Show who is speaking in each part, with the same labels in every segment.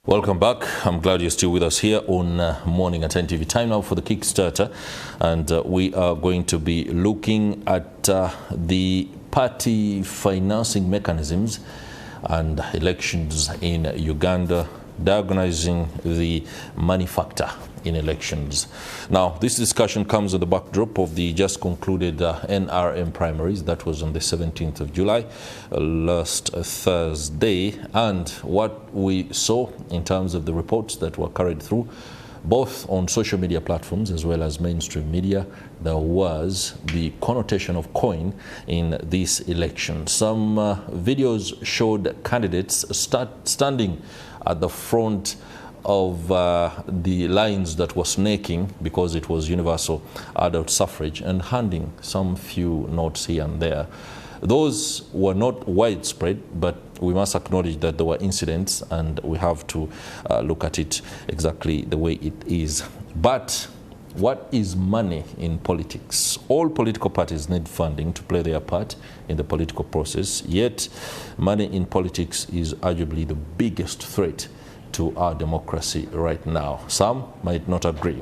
Speaker 1: Welcome back. I'm glad you're still with us here on MorningAtNTV. Time now for the Kickstarter, and we are going to be looking at the party financing mechanisms and elections in Uganda, diagnosing the money factor in elections. Now, this discussion comes on the backdrop of the just concluded NRM primaries. That was on the 17th of July, last Thursday, and what we saw in terms of the reports that were carried through, both on social media platforms as well as mainstream media, there was the connotation of coin in this election. Some videos showed candidates standing at the front of the lines that were snaking because it was universal adult suffrage and handing some few notes here and there. Those were not widespread, but we must acknowledge that there were incidents, and we have to look at it exactly the way it is. But what is money in politics? All political parties need funding to play their part in the political process, yet money in politics is arguably the biggest threat to our democracy right now. Some might not agree.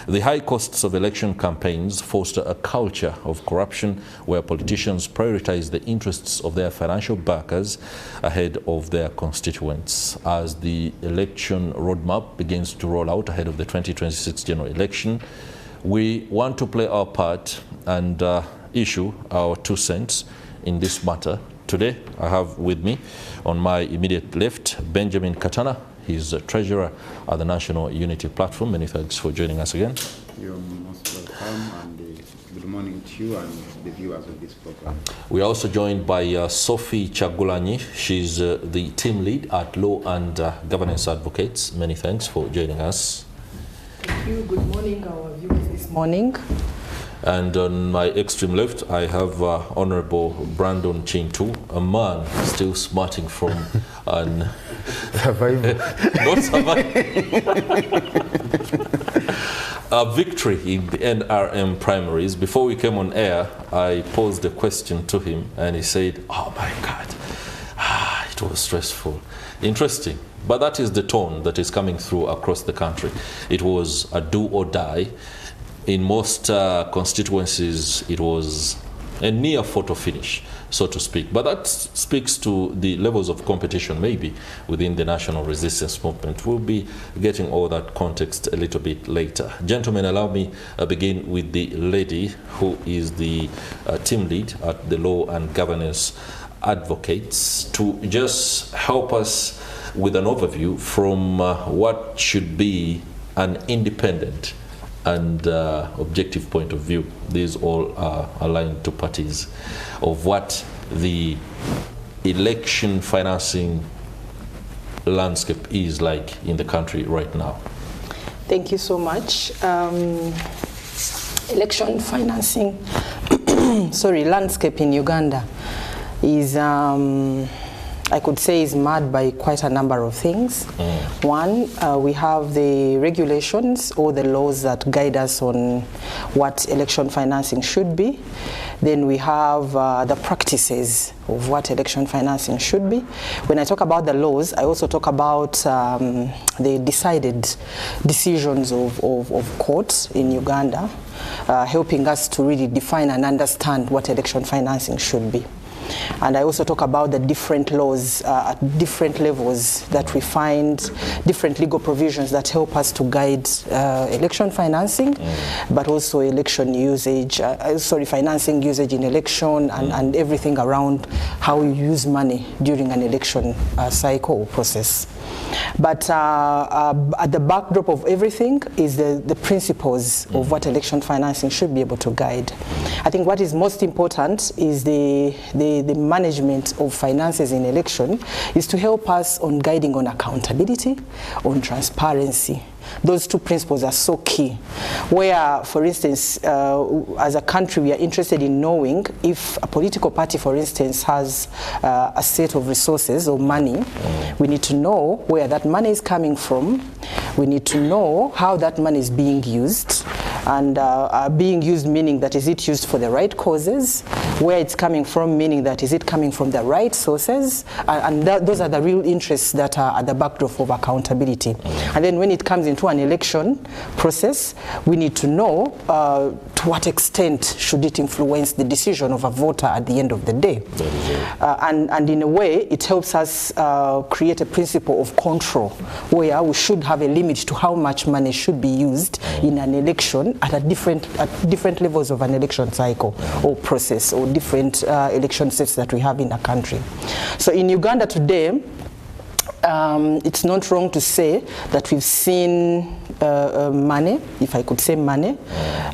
Speaker 1: The high costs of election campaigns foster a culture of corruption where politicians prioritize the interests of their financial backers ahead of their constituents. As the election roadmap begins to roll out ahead of the 2026 general election, we want to play our part and issue our 2 cents in this matter. Today, I have with me on my immediate left, Benjamin Katana. He's a treasurer at the National Unity Platform. Many thanks for joining us again.
Speaker 2: You're most welcome, and good morning to you and the viewers of this program.
Speaker 1: We are also joined by Sophie Kyagulanyi. She's the team lead at Law and Governance Advocates. Many thanks for joining us.
Speaker 3: Thank you. Good morning, our viewers this morning.
Speaker 1: And on my extreme left, I have Honorable Brandon Kintu, a man still smarting from an
Speaker 2: survival.
Speaker 1: Not survival. A victory in the NRM primaries. Before we came on air, I posed a question to him, and he said, "Oh my God, it was stressful." Interesting. But that is the tone that is coming through across the country. It was a do or die. In most constituencies, it was a near photo finish, so to speak. But that speaks to the levels of competition maybe within the national resistance movement. We'll be getting all that context a little bit later. Gentlemen, allow me begin with the lady who is the team lead at the Law and Governance Advocates to just help us with an overview from what should be an independent and objective point of view. These all are aligned to parties of what the election financing landscape is like in the country right now.
Speaker 3: Thank you so much. Election financing landscape in Uganda is I could say is marred by quite a number of things. One, we have the regulations or the laws that guide us on what election financing should be. Then we have the practices of what election financing should be. When I talk about the laws, I also talk about the decided decisions of courts in Uganda, helping us to really define and understand what election financing should be. And I also talk about the different laws at different levels that we find, different legal provisions that help us to guide election financing, but also election usage, financing usage in election and everything around how you use money during an election cycle process. But at the backdrop of everything is the principles of what election financing should be able to guide. I think what is most important is the management of finances in election is to help us on guiding on accountability, on transparency. Those 2 principles are so key. Where, for instance, as a country, we are interested in knowing if a political party, for instance, has a set of resources or money. We need to know where that money is coming from. We need to know how that money is being used. And being used meaning that is it used for the right causes, where it's coming from meaning that is it coming from the right sources, and those are the real interests that are at the backdrop of accountability. And then when it comes into an election process, we need to know to what extent should it influence the decision of a voter at the end of the day. And in a way, it helps us create a principle of control, where we should have a limit to how much money should be used in an election at different levels of an election cycle or process, or different election sets that we have in a country. So in Uganda today, it's not wrong to say that we've seen money, if I could say money.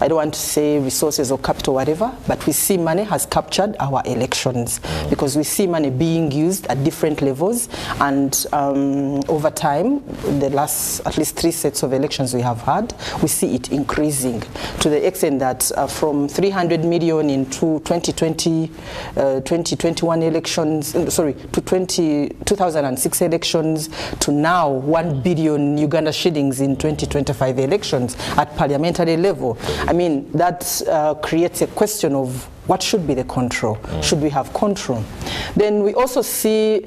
Speaker 3: I don't want to say resources or capital, whatever, but we see money has captured our elections, because we see money being used at different levels, and over time, the last at least 3 sets of elections we have had, we see it increasing to the extent that from 300 million into 2021 elections, sorry, to 2006 elections, to now 1 billion Uganda shillings in 2025 elections at parliamentary level. I mean, that creates a question of what should be the control? Should we have control? Then we also see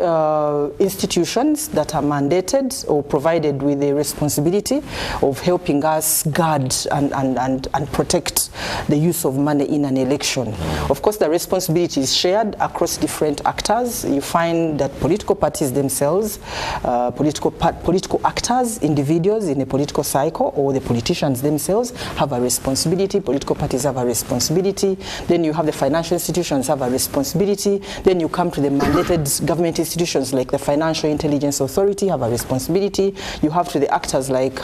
Speaker 3: institutions that are mandated or provided with the responsibility of helping us guard and protect the use of money in an election. Of course, the responsibility is shared across different actors. You find that political parties themselves, political actors, individuals in a political cycle, or the politicians themselves have a responsibility. Political parties have a responsibility. Then you have the financial institutions have a responsibility. Then you come to the mandated government institutions like the Financial Intelligence Authority have a responsibility. You have to the actors like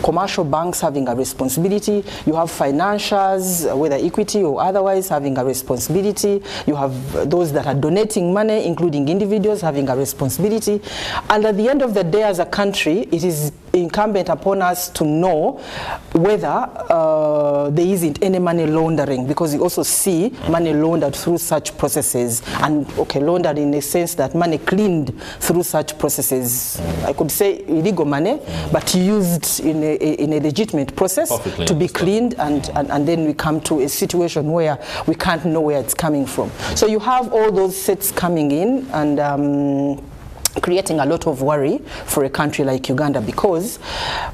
Speaker 3: commercial banks having a responsibility. You have financiers, whether equity or otherwise, having a responsibility. You have those that are donating money, including individuals, having a responsibility. And at the end of the day, as a country, it is incumbent upon us to know whether there isn't any money laundering, because we also see money laundered through such processes, and laundered in a sense that money cleaned through such processes. I could say illegal money, but used in a legitimate process to be cleaned, and then we come to a situation where we can't know where it's coming from. So you have all those sets coming in, and creating a lot of worry for a country like Uganda, because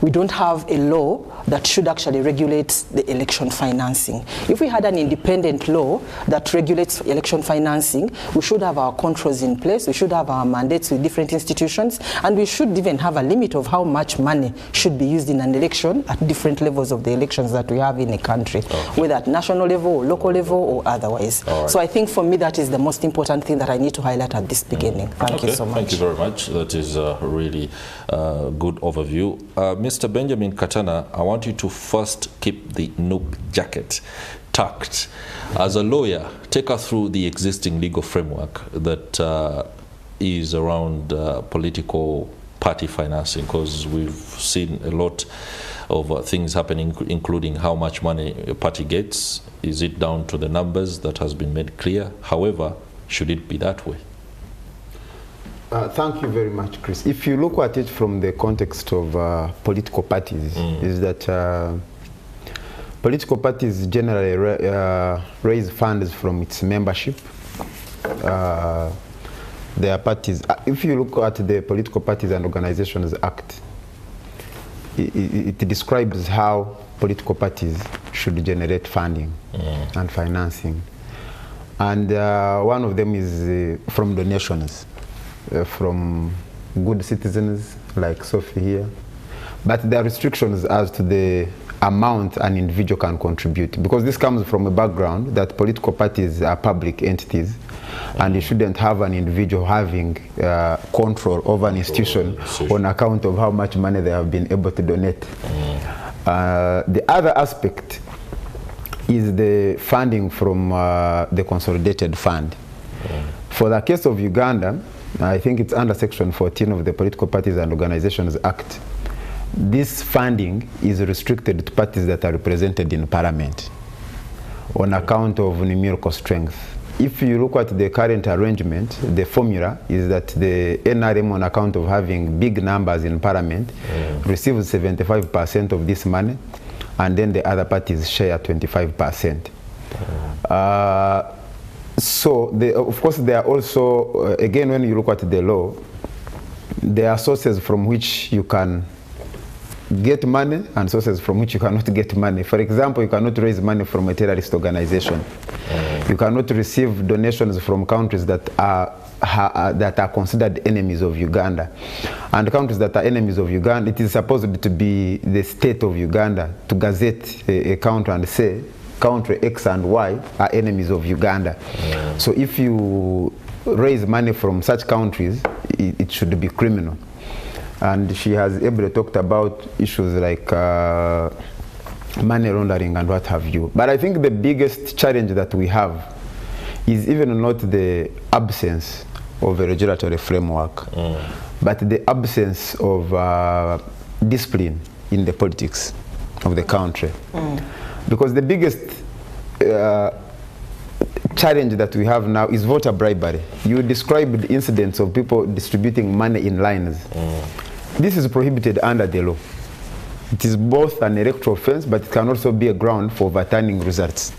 Speaker 3: we don't have a law that should actually regulate the election financing. If we had an independent law that regulates election financing, we should have our controls in place, we should have our mandates with different institutions, and we should even have a limit of how much money should be used in an election at different levels of the elections that we have in a country, whether at national level or local level or otherwise. So I think for me that is the most important thing that I need to highlight at this beginning. Thank you so much.
Speaker 1: Thank you very much. That is a really good overview. Mr. Benjamin Katana, I want you to first keep the Nook jacket tucked. As a lawyer, take us through the existing legal framework that is around political party financing, because we've seen a lot of things happening, including how much money a party gets. Is it down to the numbers that has been made clear? However, should it be that way?
Speaker 2: Thank you very much, Chris. If you look at it from the context of political parties, is that political parties generally raise funds from its membership. Their parties, if you look at the Political Parties and Organizations Act, it describes how political parties should generate funding and financing. And one of them is from donations. From good citizens like Sophie here, but there are restrictions as to the amount an individual can contribute, because this comes from a background that political parties are public entities, and you shouldn't have an individual having control over an institution on account of how much money they have been able to donate. The other aspect is the funding from the consolidated fund. For the case of Uganda, I think it's under Section 14 of the Political Parties and Organizations Act. This funding is restricted to parties that are represented in Parliament on account of numerical strength. If you look at the current arrangement, the formula is that the NRM, on account of having big numbers in Parliament, receives 75% of this money, and then the other parties share 25%. So, of course, there are also, again, when you look at the law, there are sources from which you can get money and sources from which you cannot get money. For example, you cannot raise money from a terrorist organization. You cannot receive donations from countries that are considered enemies of Uganda. And countries that are enemies of Uganda, it is supposed to be the state of Uganda to gazette a country and say, country X and Y are enemies of Uganda. So if you raise money from such countries, it should be criminal. And she has ably talked about issues like money laundering and what have you. But I think the biggest challenge that we have is even not the absence of a regulatory framework, but the absence of discipline in the politics of the country. Because the biggest challenge that we have now is voter bribery. You described incidents of people distributing money in lines. This is prohibited under the law. It is both an electoral offense, but it can also be a ground for overturning results.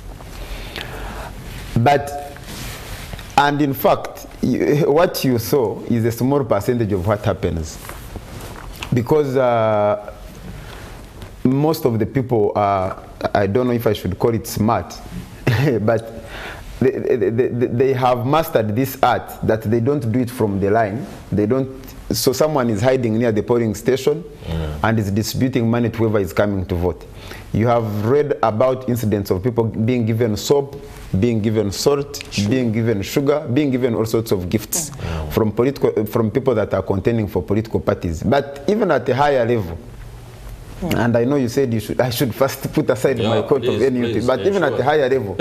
Speaker 2: And in fact, what you saw is a small percentage of what happens. Because most of the people are, I don't know if I should call it smart, but they have mastered this art that they don't do it from the line. They don't. So someone is hiding near the polling station and is distributing money to whoever is coming to vote. You have read about incidents of people being given soap, being given salt, being given sugar, being given all sorts of gifts from people that are contending for political parties. But even at a higher level, and I know you said I should first put aside my coat of NUP, but even at a higher level,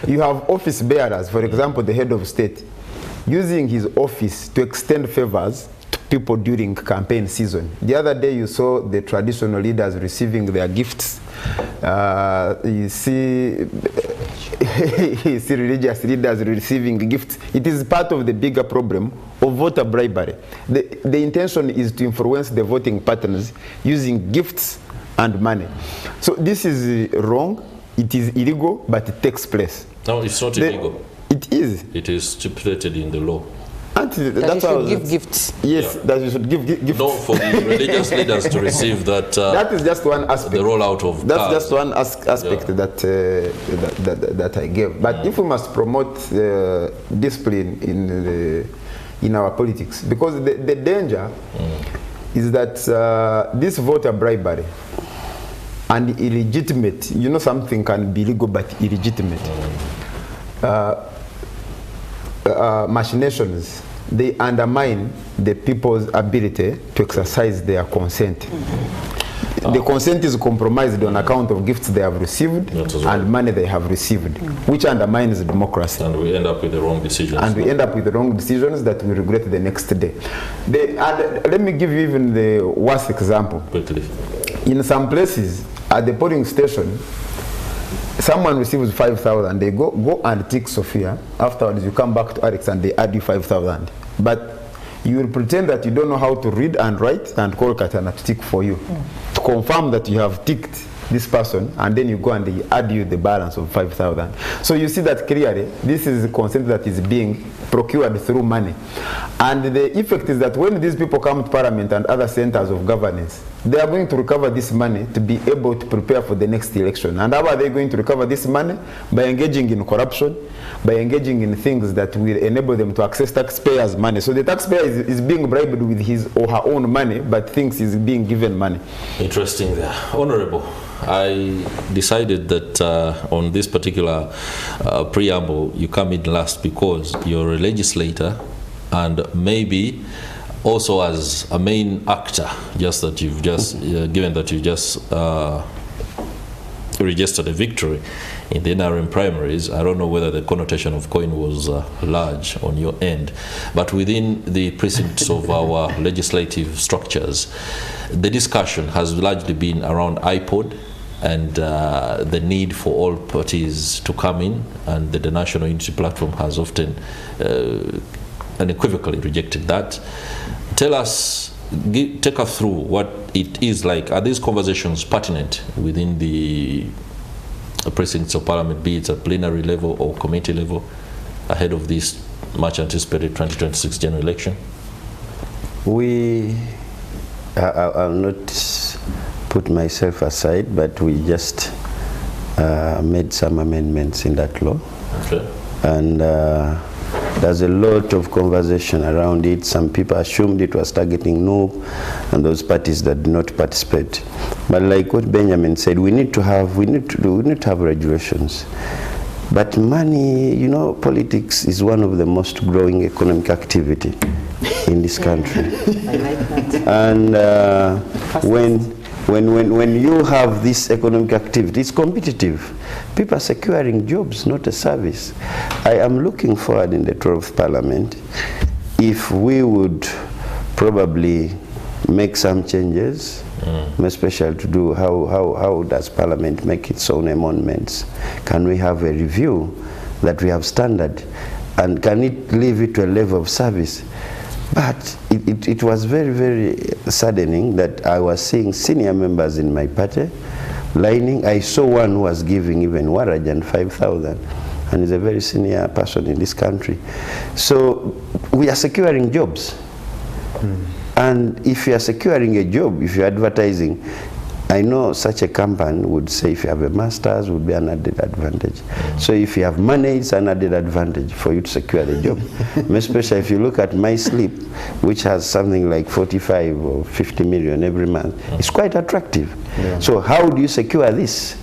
Speaker 2: you have office bearers, for example, the head of state, using his office to extend favors to people during campaign season. The other day you saw the traditional leaders receiving their gifts. You see religious leaders receiving gifts. It is part of the bigger problem of voter bribery. The intention is to influence the voting patterns using gifts and money. So this is wrong, it is illegal, but it takes place.
Speaker 1: No, it's not illegal.
Speaker 2: It is.
Speaker 1: It is stipulated in the law.
Speaker 3: That you should give gifts.
Speaker 2: Yes, that you should give gifts.
Speaker 1: No, for the religious leaders to receive that.
Speaker 2: That is just one aspect.
Speaker 1: The rollout of
Speaker 2: that's
Speaker 1: cars.
Speaker 2: just one aspect that I gave. But if we must promote discipline in our politics, because the danger is that this voter bribery and illegitimate, you know, something can be legal but illegitimate. Machinations, they undermine the people's ability to exercise their consent. The consent is compromised on account of gifts they have received and money they have received, which undermines democracy.
Speaker 1: And we end up with the wrong decisions.
Speaker 2: And we end up with the wrong decisions that we regret the next day. And let me give you even the worst example.
Speaker 1: Quickly.
Speaker 2: In some places, at the polling station, someone receives 5,000, they go and tick Sophia. Afterwards, you come back to Alex and they add you 5,000. But you will pretend that you don't know how to read and write and call Katana to tick for you, to confirm that you have ticked this person, and then you go and they add you the balance of 5,000. So you see that clearly, this is consent that is being procured through money. And the effect is that when these people come to Parliament and other centers of governance, they are going to recover this money to be able to prepare for the next election. And how are they going to recover this money? By engaging in corruption, by engaging in things that will enable them to access taxpayers' money. So the taxpayer is being bribed with his or her own money, but thinks he's being given money.
Speaker 1: Interesting there. Honorable, I decided that on this particular preamble, you come in last because you're a legislator and maybe also as a main actor, just that you've just, given that you just registered a victory in the NRM primaries. I don't know whether the connotation of coin was large on your end, but within the precincts of our legislative structures, the discussion has largely been around iPod and the need for all parties to come in, and the National Unity Platform has often unequivocally rejected that. Tell us take us through what it is like. Are these conversations pertinent within the precincts of Parliament, be it at plenary level or committee level, ahead of this much anticipated 2026 general election?
Speaker 4: I'll not put myself aside, but we just made some amendments in that law.
Speaker 1: Okay.
Speaker 4: And there's a lot of conversation around it. Some people assumed it was targeting NUP and those parties that did not participate. But like what Benjamin said, we need to have regulations. But money, you know, politics is one of the most growing economic activity in this country.
Speaker 3: I like that.
Speaker 4: And when you have this economic activity, it's competitive. People are securing jobs, not a service. I am looking forward in the 12th Parliament if we would probably make some changes, especially to do how does Parliament make its own amendments? Can we have a review that we have standard, and can it leave it to a level of service? But it was very, very saddening that I was seeing senior members in my party lining. I saw one who was giving even Warajan 5,000, and is a very senior person in this country. So we are securing jobs. And if you are securing a job, if you're advertising, I know such a company would say if you have a master's would be an added advantage. So if you have money, it's an added advantage for you to secure the job. Especially if you look at My Sleep, which has something like 45 or 50 million every month, it's quite attractive. Yeah. So how do you secure this?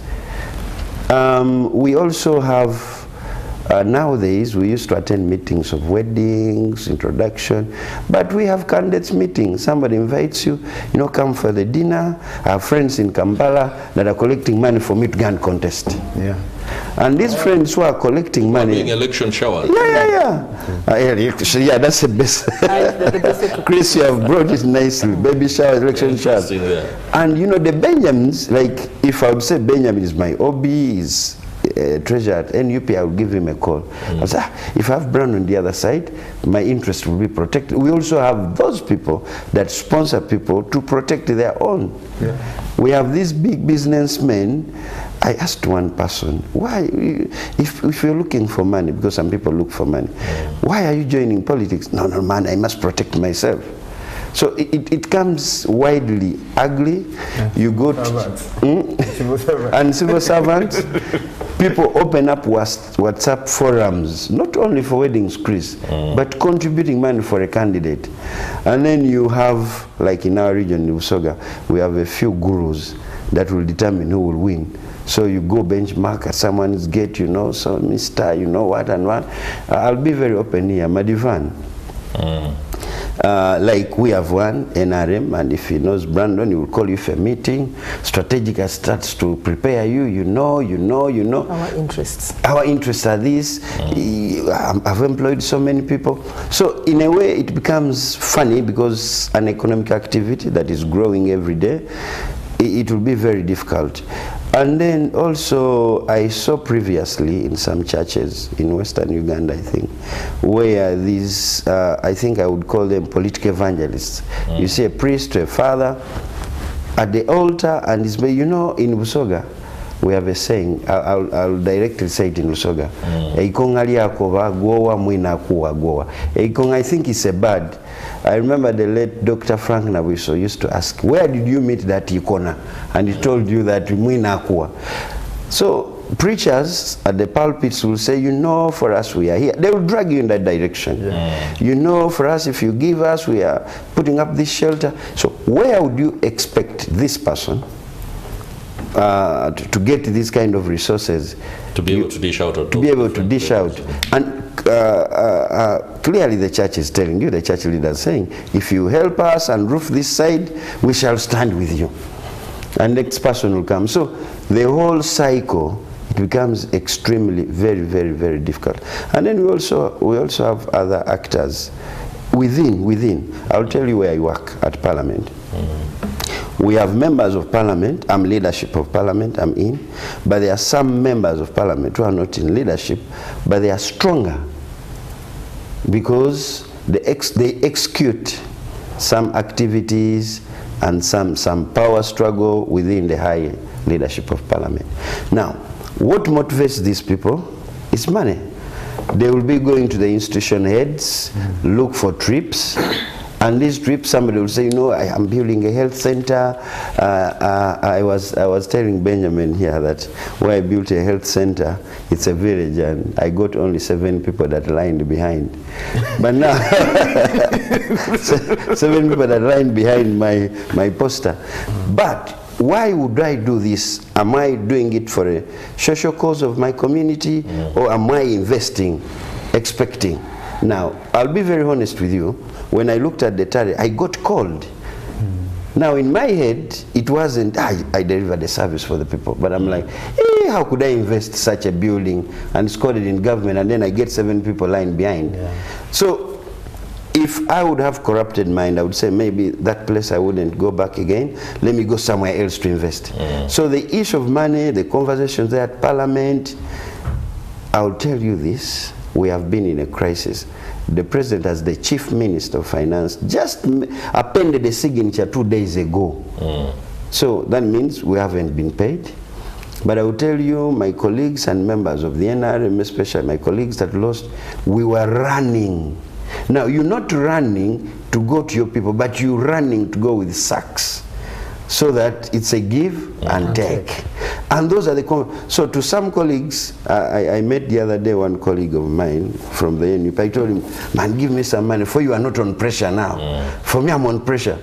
Speaker 4: We also have, nowadays we used to attend meetings of weddings, introduction, but we have candidates meetings. Somebody invites you, you know, come for the dinner. I have friends in Kampala that are collecting money for me to go and contest. Yeah. And these friends who are collecting money.
Speaker 1: Being election showers.
Speaker 4: Yeah. Yeah, that's the best. Chris, you have brought it nicely. Baby showers, election showers. And you know, the Benjamins, like if I would say Benjamin is my hobby, is treasurer at NUP, I will give him a call. I say, if I have Brandon on the other side, my interest will be protected. We also have those people that sponsor people to protect their own. Yeah. We have these big businessmen. I asked one person, why, if you're looking for money, because some people look for money, why are you joining politics? No, man, I must protect myself. So it comes widely ugly. Yeah. You go to and civil servants. People open up WhatsApp forums, not only for weddings, Chris, but contributing money for a candidate. And then you have, like in our region, in Usoga, we have a few gurus that will determine who will win. So you go benchmark at someone's gate, you know, so Mr. you know what and what. I'll be very open here, Madivan. Like we have one, NRM, and if he knows Brandon, he will call you for a meeting. Strategic starts to prepare you, you know. Our interests are this. I've employed so many people. So in a way, it becomes funny because an economic activity that is growing every day, it will be very difficult. And then also, I saw previously in some churches in Western Uganda, I think, where these, I think I would call them political evangelists. You see a priest or a father at the altar, and it's, you know, in Busoga, we have a saying, I'll directly say it in Busoga. I think it's a bird. I remember the late Dr. Frank Nawiso used to ask, where did you meet that Ikona? And he told you that Mwinakua. So preachers at the pulpits will say, you know, for us we are here. They will drag you in that direction. Yeah. You know, for us, if you give us, we are putting up this shelter. So where would you expect this person to get these kind of resources?
Speaker 1: To be able to dish out.
Speaker 4: To be able to dish out. And clearly the church is telling you, the church leader is saying, if you help us and roof this side, we shall stand with you. And next person will come. So the whole cycle, it becomes extremely, very, very, very difficult. And then we also have other actors within. I'll tell you where I work at Parliament. We have members of Parliament. I'm leadership of Parliament, I'm in. But there are some members of Parliament who are not in leadership, but they are stronger because they execute some activities, and some power struggle within the high leadership of parliament. Now, what motivates these people is money. They will be going to the institution heads, look for trips, and these trips, somebody will say, you know, I am building a health center. I was telling Benjamin here that where I built a health center, it's a village, and I got only 7 people that lined behind. But now, 7 people that lined behind my poster. But why would I do this? Am I doing it for a social cause of my community, or am I investing, expecting? Now, I'll be very honest with you. When I looked at the tariff, I got called. Now, in my head, it wasn't, I delivered a service for the people. But I'm like, how could I invest such a building and it's coded in government, and then I get 7 people lying behind? Yeah. So, if I would have corrupted mind, I would say maybe that place I wouldn't go back again. Let me go somewhere else to invest. So the issue of money, the conversations there at Parliament, I'll tell you this, we have been in a crisis. The president, as the chief minister of finance, just appended a signature 2 days ago. So that means we haven't been paid. But I will tell you, my colleagues and members of the NRM, especially my colleagues that lost, we were running. Now, you're not running to go to your people, but you're running to go with sacks, so that it's a give and take. And those are the, so to some colleagues, I met the other day one colleague of mine from the NUP. I told him, man, give me some money. For you are not on pressure now. For me, I'm on pressure.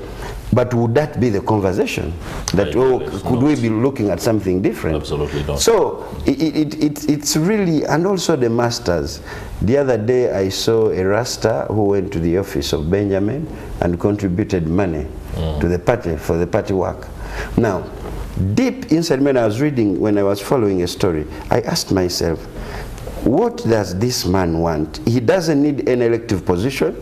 Speaker 4: But would that be the conversation? That, could we be looking at something different?
Speaker 1: Absolutely not.
Speaker 4: So it's really, and also the masters. The other day I saw a Rasta who went to the office of Benjamin and contributed money to the party, for the party work. Now, deep inside when I was reading, when I was following a story, I asked myself, what does this man want? He doesn't need an elective position.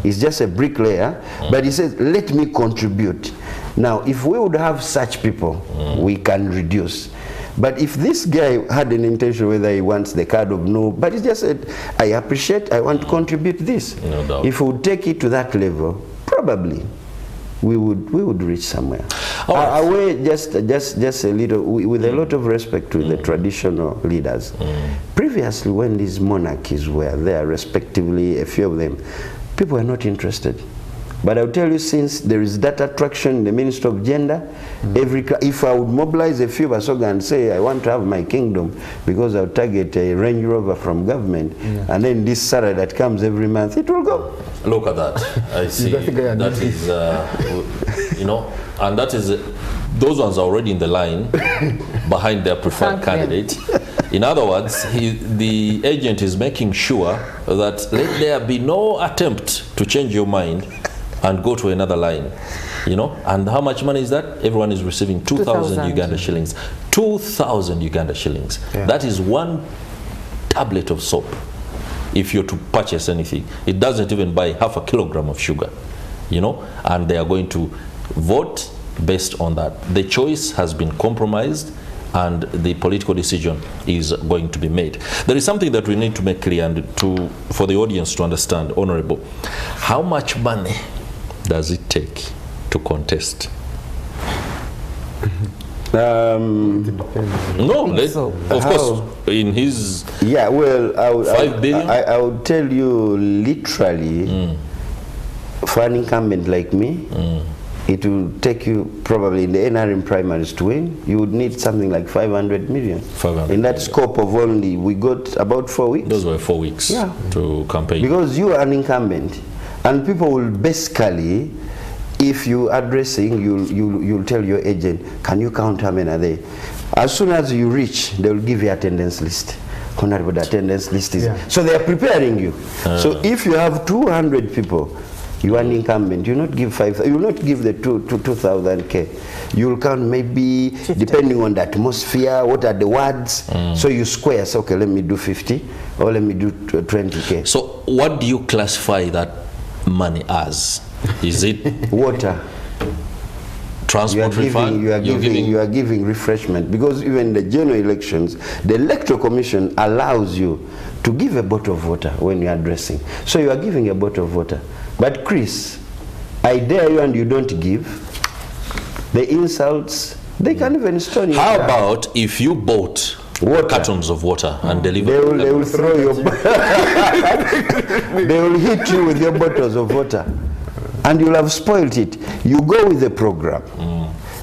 Speaker 4: He's just a bricklayer. But he says, let me contribute. Now, if we would have such people, we can reduce. But if this guy had an intention whether he wants the card of no, but he just said, I appreciate, I want to contribute this.
Speaker 1: No doubt.
Speaker 4: If we would take it to that level, probably we would reach somewhere. Away just a little, with a lot of respect to the traditional leaders. Previously, when these monarchies were there, respectively, a few of them, people were not interested. But I'll tell you, since there is that attraction in the Ministry of Gender, if I would mobilize a few of us and say, I want to have my kingdom, because I'll target a Range Rover from government, and then this salary that comes every month, it will go.
Speaker 1: Look at that. I see. That is, you know, and that is, those ones are already in the line behind their preferred candidate. In other words, the agent is making sure that let there be no attempt to change your mind and go to another line, you know. And how much money is that? Everyone is receiving 2,000 Uganda shillings. 2,000 Uganda shillings. Yeah. That is 1 tablet of soap. If you're to purchase anything, it doesn't even buy half a kilogram of sugar, you know. And they are going to vote based on that. The choice has been compromised, and the political decision is going to be made. There is something that we need to make clear and for the audience to understand, Honorable. How much money does it take to contest? Of course, in his 5 billion?
Speaker 4: I would tell you literally, for an incumbent like me, it will take you probably in the NRM primaries to win. You would need something like 500 million. 500 in that scope of only, we got about 4 weeks.
Speaker 1: Those were 4 weeks to campaign.
Speaker 4: Because you are an incumbent, and people will basically, if you are addressing, you'll tell your agent, can you count how many are there? As soon as you reach, they will give you attendance list. Honorable, the attendance list is. So they are preparing you. So if you have 200 people, you are an incumbent, you will not give 5,000, you will not give the 2,000 K. You will count maybe 50. Depending on the atmosphere, what are the words. So you square, so okay, let me do 50 or let me do 20 K.
Speaker 1: So what do you classify that money as? Is it
Speaker 4: water?
Speaker 1: Transport refund?
Speaker 4: You are giving refreshment, because even the general elections, the Electoral Commission allows you to give a bottle of water when you are addressing. So you are giving a bottle of water. But Chris, I dare you and you don't give. The insults, they can't even stone you.
Speaker 1: How about if you bought cartons of water and delivered?
Speaker 4: They will throw your they will hit you with your bottles of water, and you'll have spoiled it. You go with the program.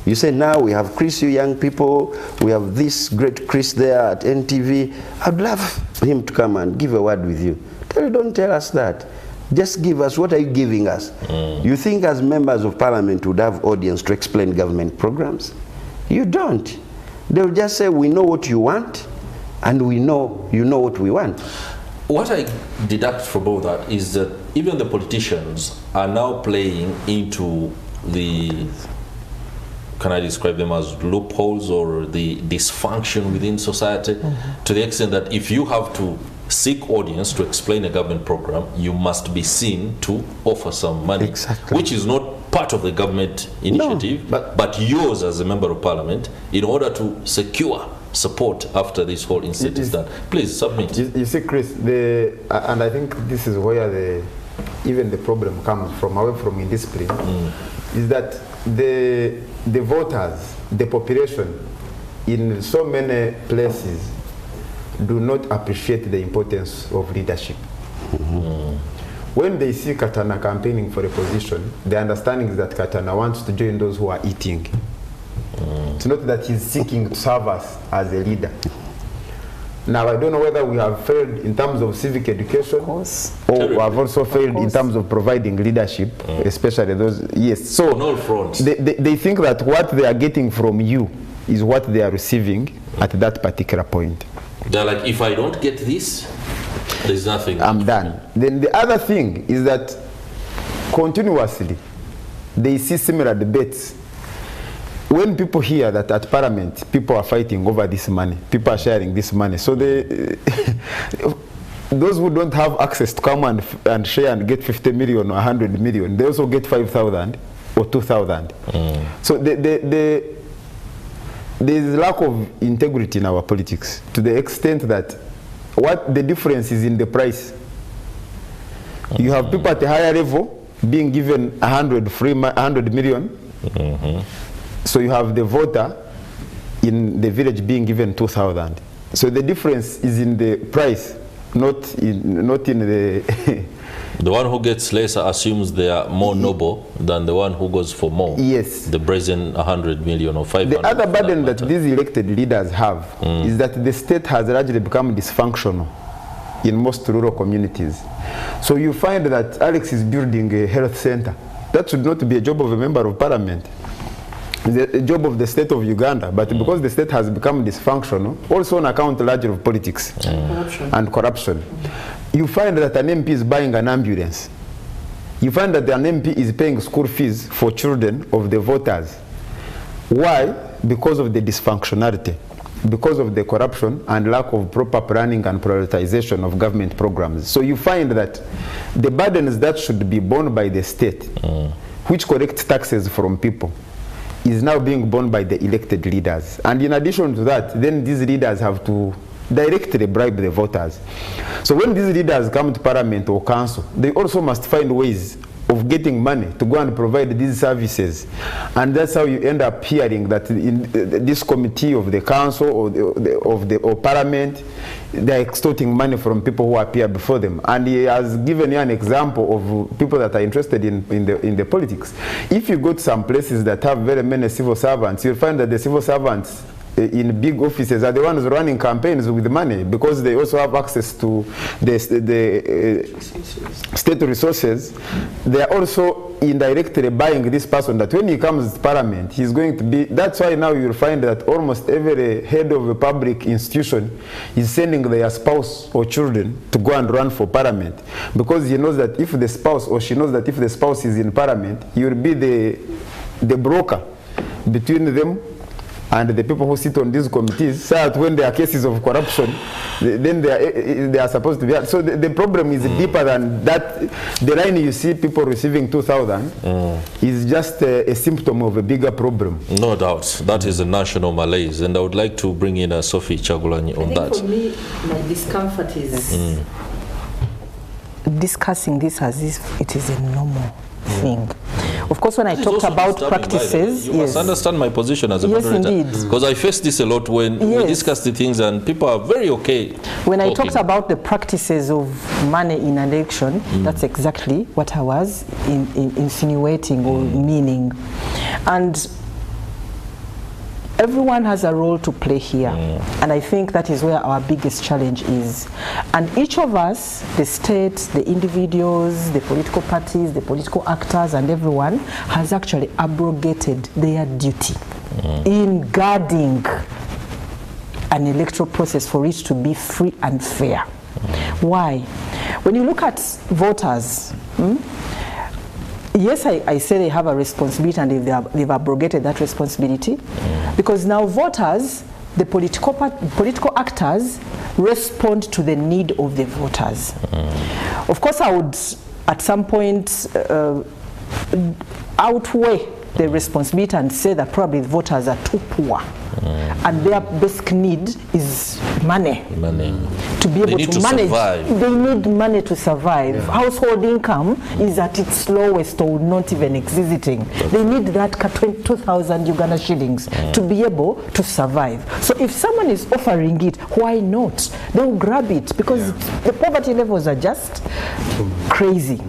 Speaker 4: You say, now we have Chris, you young people, we have this great Chris there at NTV. I'd love him to come and give a word with you. Don't tell us that. Just give us, what are you giving us? You think as members of parliament would have audience to explain government programs? You don't. They'll just say, we know what you want, and we know you know what we want.
Speaker 1: What I deduct from all that is that even the politicians are now playing into the, can I describe them as loopholes or the dysfunction within society, to the extent that if you have to seek audience to explain a government program, you must be seen to offer some money, which is not part of the government initiative, but yours as a member of parliament, in order to secure support after this whole incident is done. Please submit.
Speaker 2: You see, Chris, and I think this is where even the problem comes from, away from indiscipline, is that the voters, the population, in so many places, do not appreciate the importance of leadership. When they see Katana campaigning for a position, the understanding is that Katana wants to join those who are eating. It's not that he's seeking to serve us as a leader. Now, I don't know whether we have failed in terms of civic education, or we have also failed in terms of providing leadership, especially those, yes. So,
Speaker 1: on all fronts.
Speaker 2: They think that what they are getting from you is what they are receiving at that particular point.
Speaker 1: They're like, if I don't get this, there's nothing.
Speaker 2: I'm done. Then the other thing is that continuously they see similar debates. When people hear that at Parliament people are fighting over this money, people are sharing this money, so they those who don't have access to come and share and get 50 million or 100 million, they also get 5,000 or 2,000. So there is lack of integrity in our politics, to the extent that what the difference is in the price. You have people at a higher level being given 100 million. So you have the voter in the village being given 2,000. So the difference is in the price, not in the
Speaker 1: the one who gets lesser assumes they are more noble than the one who goes for more.
Speaker 2: Yes.
Speaker 1: The brazen 100 million or 500.
Speaker 2: The other burden that these elected leaders have is that the state has largely become dysfunctional in most rural communities. So you find that Alex is building a health center. That should not be a job of a member of parliament. It's a job of the state of Uganda, but because the state has become dysfunctional, also on account largely of politics and corruption, you find that an MP is buying an ambulance. You find that an MP is paying school fees for children of the voters. Why? Because of the dysfunctionality, because of the corruption and lack of proper planning and prioritization of government programs. So you find that the burdens that should be borne by the state, which collect taxes from people, is now being borne by the elected leaders. And in addition to that, then these leaders have to directly bribe the voters. So when these leaders come to parliament or council, they also must find ways of getting money to go and provide these services. And that's how you end up hearing that in this committee of the council or parliament, they're extorting money from people who appear before them. And he has given you an example of people that are interested in the politics. If you go to some places that have very many civil servants, you'll find that the civil servants in big offices are the ones running campaigns with money, because they also have access to the state resources. They are also indirectly buying this person, that when he comes to parliament, he's going to be, that's why now you'll find that almost every head of a public institution is sending their spouse or children to go and run for parliament, because he knows that if the spouse, or she knows that if the spouse is in parliament, he will be the broker between them and the people who sit on these committees, so that when there are cases of corruption, then they are supposed to be. So the problem is deeper than that. The line you see people receiving 2,000 is just a symptom of a bigger problem.
Speaker 1: No doubt. That is a national malaise. And I would like to bring in Sophie Kyagulanyi on that.
Speaker 3: For me, my discomfort is discussing this as if it is a normal thing. Of course, when I talked about practices,
Speaker 1: you must understand my position as a moderator.
Speaker 3: Indeed.
Speaker 1: Because I face this a lot when we discuss the things and people are very okay.
Speaker 3: When I talked about the practices of money in an election, that's exactly what I was insinuating or meaning. And everyone has a role to play here, and I think that is where our biggest challenge is. And each of us, the state, the individuals, the political parties, the political actors, and everyone has actually abrogated their duty in guarding an electoral process for it to be free and fair. Why? When you look at voters, yes, I say they have a responsibility and they've abrogated that responsibility, because now voters, the political actors, respond to the need of the voters. Of course, I would at some point outweigh the responsibility and say that probably the voters are too poor. And their basic need is money. To be able to manage. They need money to survive. Household income is at its lowest or not even existing. They need that 2,000 Uganda shillings to be able to survive. So if someone is offering it, why not? They'll grab it because the poverty levels are just crazy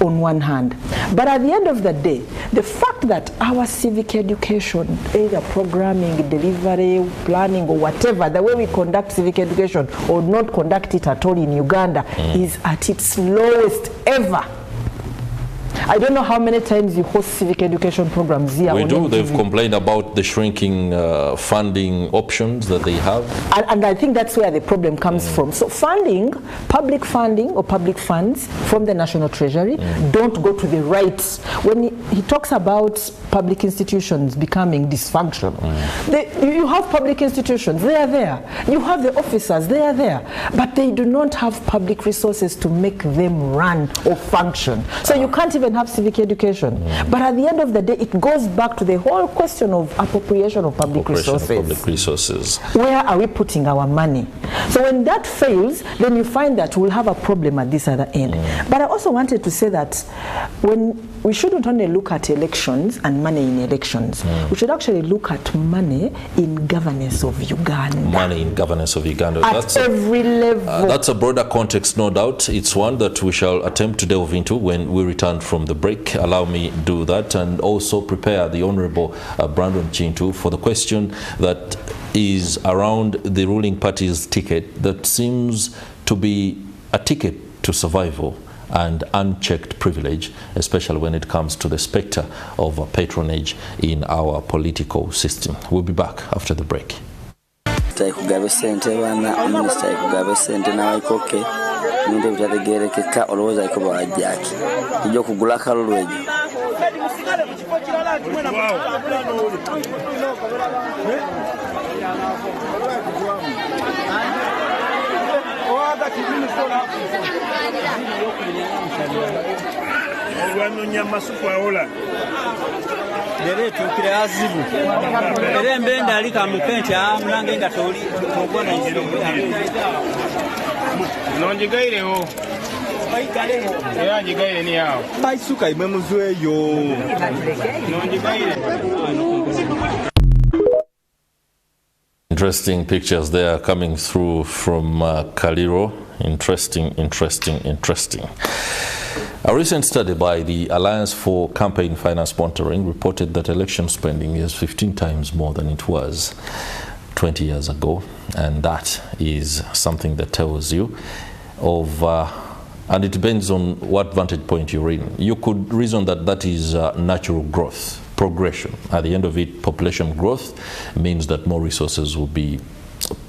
Speaker 3: on one hand. But at the end of the day, the fact that our civic education, either programming, delivery, planning, or whatever, the way we conduct civic education or not conduct it at all in Uganda is at its lowest ever. I don't know how many times you host civic education programs here.
Speaker 1: We do. They've complained about the shrinking funding options that they have.
Speaker 3: And I think that's where the problem comes from. So funding, public funding or public funds from the National Treasury don't go to the right. When he talks about public institutions becoming dysfunctional, you have public institutions, they are there. You have the officers, they are there. But they do not have public resources to make them run or function. So you can't even have civic education. But at the end of the day, it goes back to the whole question of appropriation of public resources. Where are we putting our money? So when that fails, then you find that we'll have a problem at this other end. But I also wanted to say that when we shouldn't only look at elections and money in elections. We should actually look at money in governance of Uganda.
Speaker 1: Money in governance of Uganda.
Speaker 3: At every level.
Speaker 1: That's a broader context, no doubt. It's one that we shall attempt to delve into when we return from the break. Allow me do that and also prepare the Honorable Brandon Kintu for the question that is around the ruling party's ticket that seems to be a ticket to survival and unchecked privilege, especially when it comes to the spectre of patronage in our political system. We'll be back after the break. Interesting pictures there coming through from Kaliro. Interesting. A recent study by the Alliance for Campaign Finance Monitoring reported that election spending is 15 times more than it was 20 years ago, and that is something that tells you of, and it depends on what vantage point you're in. You could reason that that is natural growth, progression. At the end of it, population growth means that more resources will be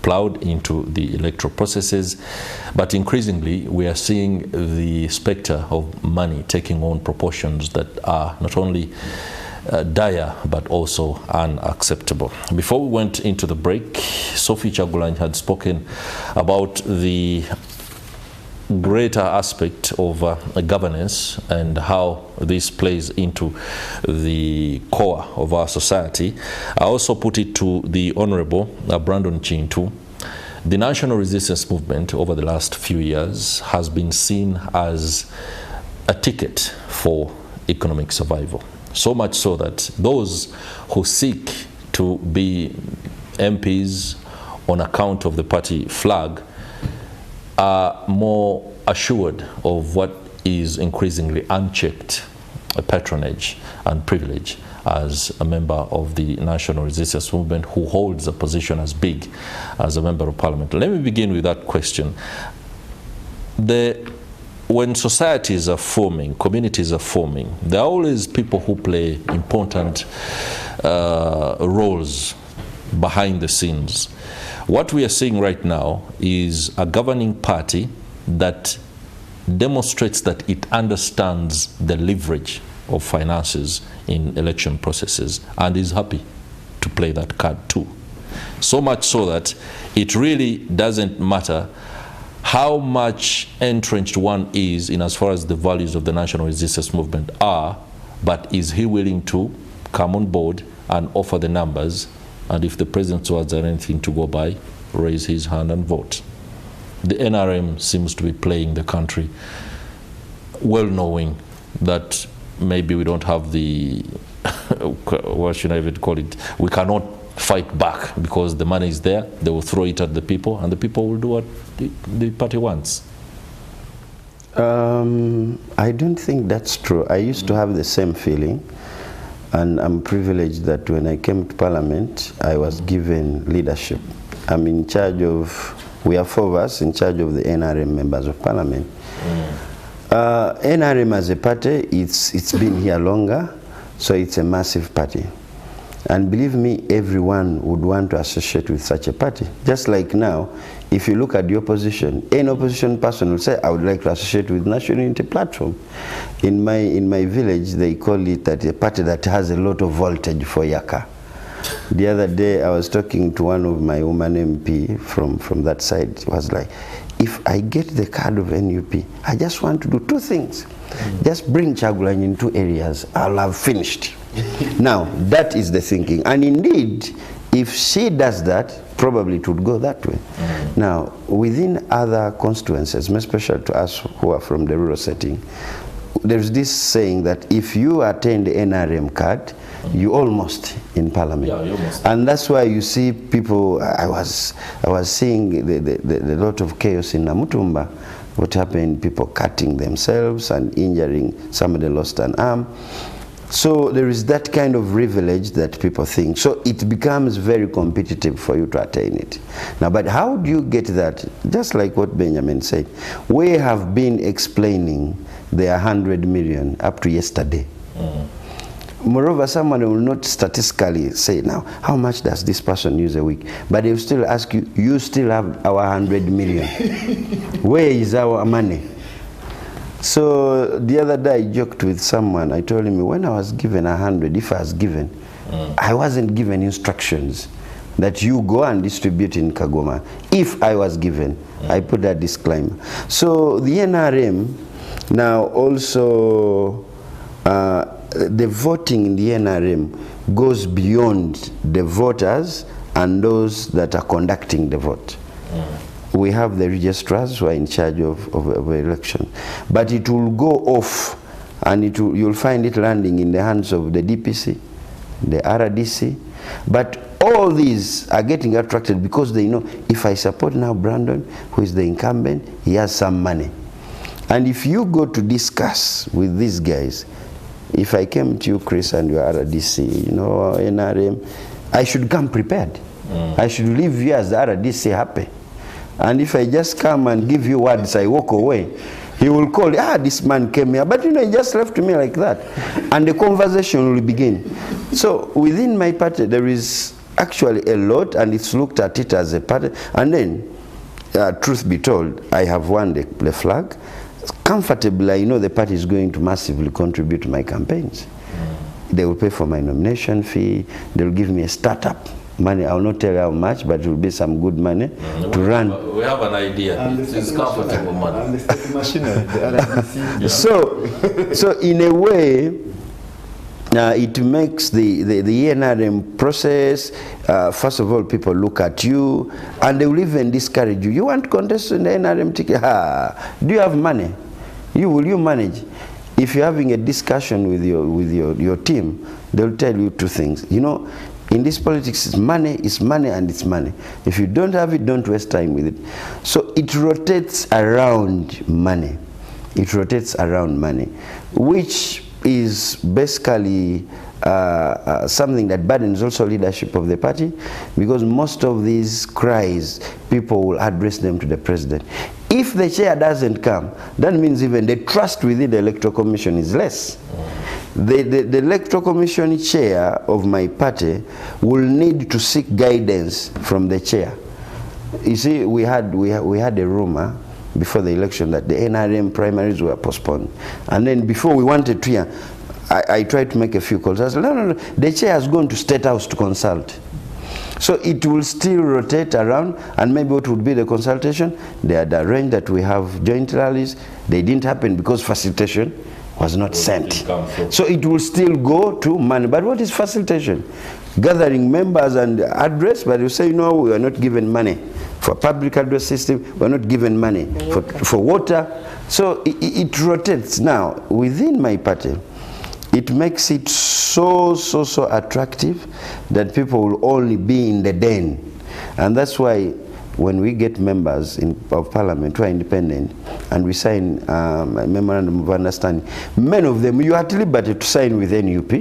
Speaker 1: plowed into the electoral processes, but increasingly we are seeing the spectre of money taking on proportions that are not only dire but also unacceptable. Before we went into the break, Sophie Kyagulanyi had spoken about the greater aspect of governance and how this plays into the core of our society. I also put it to the Honorable Brandon Kintu. The national resistance movement over the last few years has been seen as a ticket for economic survival, So much so that those who seek to be MPs on account of the party flag are more assured of what is increasingly unchecked patronage and privilege as a member of the National Resistance Movement who holds a position as big as a member of parliament. Let me begin with that question. When societies are forming, communities are forming, there are always people who play important roles behind the scenes. What we are seeing right now is a governing party that demonstrates that it understands the leverage of finances in election processes and is happy to play that card too. So much so that it really doesn't matter how much entrenched one is in as far as the values of the National Resistance Movement are, but is he willing to come on board and offer the numbers, and if the president's words are anything to go by, raise his hand and vote. The NRM seems to be playing the country, well knowing that maybe we don't have the, what should I even call it, we cannot fight back because the money is there, they will throw it at the people and the people will do what the party wants.
Speaker 4: I don't think that's true. I used to have the same feeling, and I'm privileged that when I came to Parliament, I was given leadership. I'm in charge of, we are 4 of us in charge of the NRM members of Parliament. NRM as a party, it's been here longer, so it's a massive party. And believe me, everyone would want to associate with such a party. Just like now, if you look at the opposition, any opposition person will say, I would like to associate with National Unity Platform. In my village, they call it that a party that has a lot of voltage for Yaka. The other day, I was talking to one of my woman MP from that side. It was like, if I get the card of NUP, I just want to do 2 things. Just bring Kyagulanyi in 2 areas. I'll have finished. Now, that is the thinking. And indeed, if she does that, probably it would go that way. Now, within other constituencies, especially to us who are from the rural setting, there's this saying that if you attain the NRM card, you almost in Parliament. Yeah, almost. And that's why you see people, I was seeing the lot of chaos in Namutumba. What happened, people cutting themselves and injuring, somebody lost an arm. So there is that kind of privilege that people think. So it becomes very competitive for you to attain it. Now, but how do you get that? Just like what Benjamin said, we have been explaining the 100 million up to yesterday. Moreover, someone will not statistically say, now, how much does this person use a week? But they will still ask you, you still have our 100 million. Where is our money? So the other day I joked with someone. I told him when I was given 100, if I was given, I wasn't given instructions that you go and distribute in Kagoma. If I was given, I put that disclaimer. So the NRM now also, the voting in the NRM goes beyond the voters and those that are conducting the vote. We have the registrars who are in charge of election. But it will go off, and you'll find it landing in the hands of the DPC, the RDC. But all these are getting attracted because they know, if I support now Brandon, who is the incumbent, he has some money. And if you go to discuss with these guys, if I came to you, Chris, and your RDC, you know, NRM, I should come prepared. I should leave you as the RDC happy. And if I just come and give you words, I walk away, he will call, this man came here. But you know, he just left me like that. And the conversation will begin. So within my party, there is actually a lot, and it's looked at it as a party. And then, truth be told, I have won the flag. Comfortably, I know the party is going to massively contribute to my campaigns. They will pay for my nomination fee. They will give me a startup money. I will not tell you how much, but it will be some good money to run.
Speaker 1: We have an idea. It's comfortable money.
Speaker 2: And the state machinery, the RDC.
Speaker 4: So in a way, it makes the NRM process, first of all, people look at you, and they will even discourage you. You want to contest in the NRM ticket? Do you have money? Will you manage? if you're having a discussion with your team, they'll tell you two things. You know, in this politics, it's money and it's money. If you don't have it, don't waste time with it. So it rotates around money. It rotates around money, which is basically something that burdens also leadership of the party, because most of these cries, people will address them to the president. If the chair doesn't come, that means even the trust within the Electoral Commission is less. The Electoral Commission chair of my party will need to seek guidance from the chair. You see, we had a rumor before the election that the NRM primaries were postponed. And then before we wanted to hear, I tried to make a few calls. I said, no, the chair has gone to State House to consult. So it will still rotate around, and maybe what would be the consultation? They had arranged that we have joint rallies. They didn't happen because facilitation was not sent. So it will still go to money. But what is facilitation? Gathering members and address, but you say, no, we are not given money for public address system, we are not given money for water. So it rotates. Now, within my party, it makes it so attractive that people will only be in the den. And that's why when we get members of parliament who are independent and we sign a memorandum of understanding, many of them, you are at liberty to sign with NUP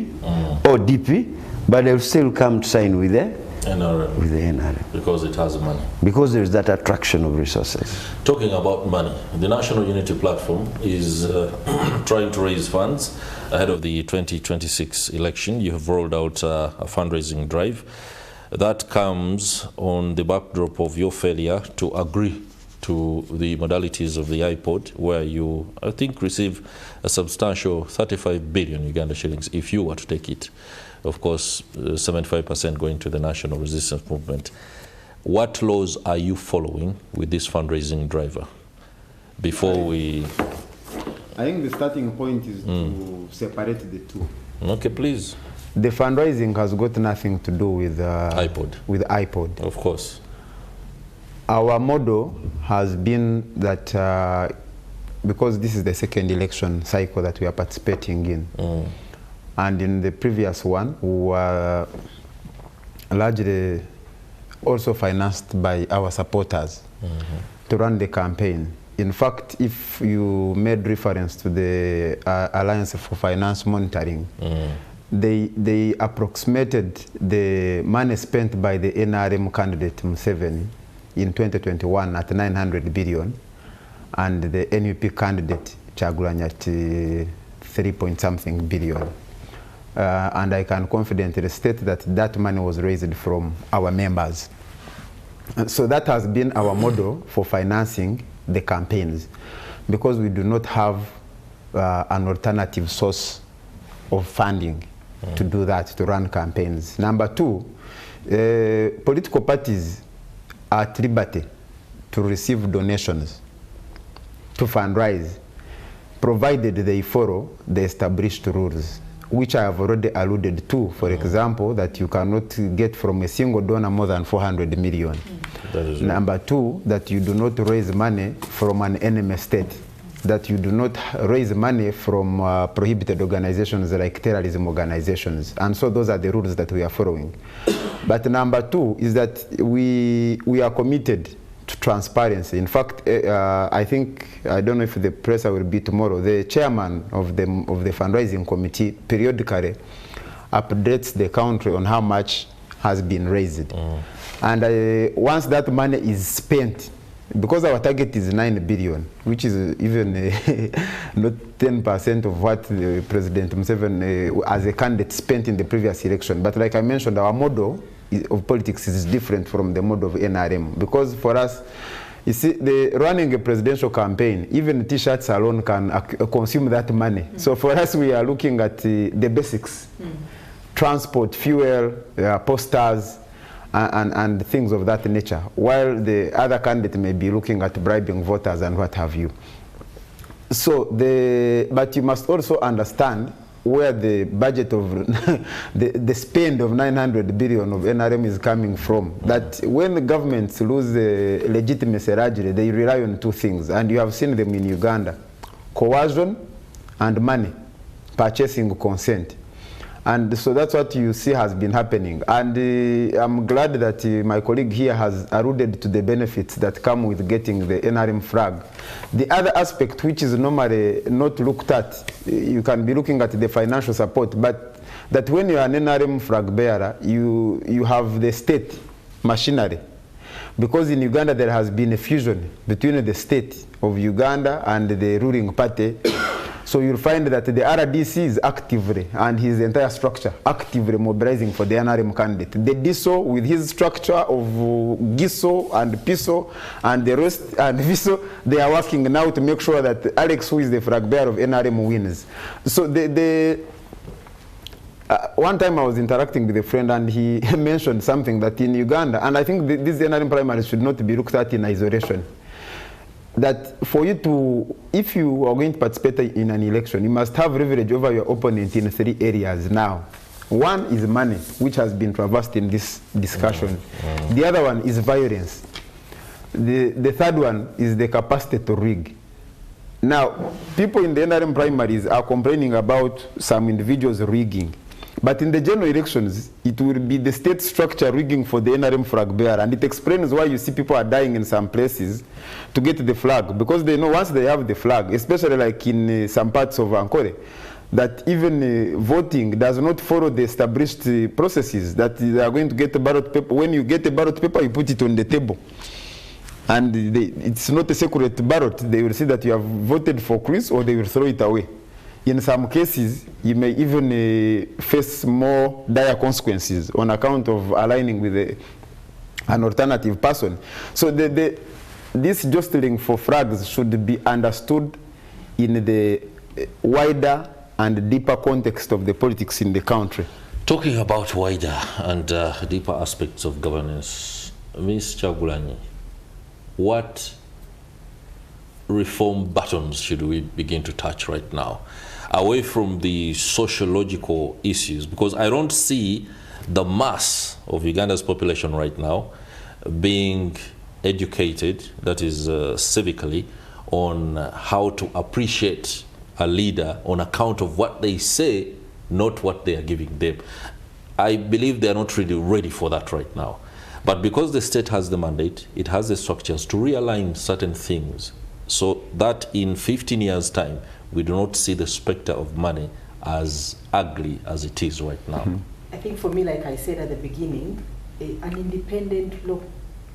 Speaker 4: or DP, but they'll still come to sign with the NRM. With the NRM.
Speaker 1: Because it has money.
Speaker 4: Because there's that attraction of resources.
Speaker 1: Talking about money, the National Unity Platform is trying to raise funds ahead of the 2026 election. You have rolled out a fundraising drive. That comes on the backdrop of your failure to agree to the modalities of the iPod, where you, I think, receive a substantial 35 billion Uganda shillings if you were to take it. Of course, 75% going to the National Resistance Movement. What laws are you following with this fundraising driver? Before we...
Speaker 2: I think the starting point is to separate the two.
Speaker 1: Okay, please.
Speaker 2: The fundraising has got nothing to do with iPod. With iPod.
Speaker 1: Of course.
Speaker 2: Our model has been that because this is the second election cycle that we are participating in, and in the previous one, we were largely also financed by our supporters to run the campaign. In fact, if you made reference to the Alliance for Finance Monitoring, they approximated the money spent by the NRM candidate Museveni in 2021 at 900 billion, and the NUP candidate Kyagulanyi at 3-point-something billion. And I can confidently state that that money was raised from our members. And so that has been our model for financing the campaigns, because we do not have an alternative source of funding to do that, to run campaigns. Number two, political parties are at liberty to receive donations, to fundraise, provided they follow the established rules, which I have already alluded to. For example, that you cannot get from a single donor more than 400 million. Number two, that you do not raise money from an enemy state, that you do not raise money from prohibited organizations like terrorism organizations. And so those are the rules that we are following. But number two is that we are committed to transparency. In fact, I think, I don't know if the press will be tomorrow, the chairman of the fundraising committee periodically updates the country on how much has been raised. And once that money is spent, because our target is 9 billion, which is even not 10% of what President Museveni as a candidate spent in the previous election. But like I mentioned, our model of politics is different from the model of NRM, because for us, you see, running a presidential campaign, even T-shirts alone can consume that money. So for us, we are looking at the basics, transport, fuel, posters, and things of that nature, while the other candidate may be looking at bribing voters and what have you. So but you must also understand where the budget of the spend of 900 billion of NRM is coming from. That when the governments lose legitimacy largely, they rely on two things, and you have seen them in Uganda: coercion and money, purchasing consent. And so that's what you see has been happening. And I'm glad that my colleague here has alluded to the benefits that come with getting the NRM flag. The other aspect, which is normally not looked at, you can be looking at the financial support, but that when you are an NRM flag bearer, you have the state machinery. Because in Uganda there has been a fusion between the state of Uganda and the ruling party. So you'll find that the RDC is actively, and his entire structure, actively mobilizing for the NRM candidate. The DISO, with his structure of GISO and PISO and the rest, and VISO, they are working now to make sure that Alex, who is the flag bearer of NRM, wins. So one time I was interacting with a friend, and he mentioned something that in Uganda, and I think these NRM primaries should not be looked at in isolation, that for you to, if you are going to participate in an election, you must have leverage over your opponent in 3 areas now. One is money, which has been traversed in this discussion. The other one is violence. The third one is the capacity to rig. Now, people in the NRM primaries are complaining about some individuals rigging. But in the general elections, it will be the state structure rigging for the NRM flag bearer. And it explains why you see people are dying in some places to get the flag. Because they know once they have the flag, especially like in some parts of Ankole, that even voting does not follow the established processes, that they are going to get a ballot paper. When you get a ballot paper, you put it on the table. And it's not a secret ballot. They will see that you have voted for Chris, or they will throw it away. In some cases, you may even face more dire consequences on account of aligning with an alternative person. So this jostling for flags should be understood in the wider and deeper context of the politics in the country.
Speaker 1: Talking about wider and deeper aspects of governance, Ms. Kyagulanyi, what reform buttons should we begin to touch right now, away from the sociological issues? Because I don't see the mass of Uganda's population right now being educated, that is civically, on how to appreciate a leader on account of what they say, not what they are giving them. I believe they are not really ready for that right now. But because the state has the mandate, it has the structures to realign certain things, so that in 15 years' time, we do not see the specter of money as ugly as it is right now.
Speaker 3: I think for me, like I said at the beginning, an independent law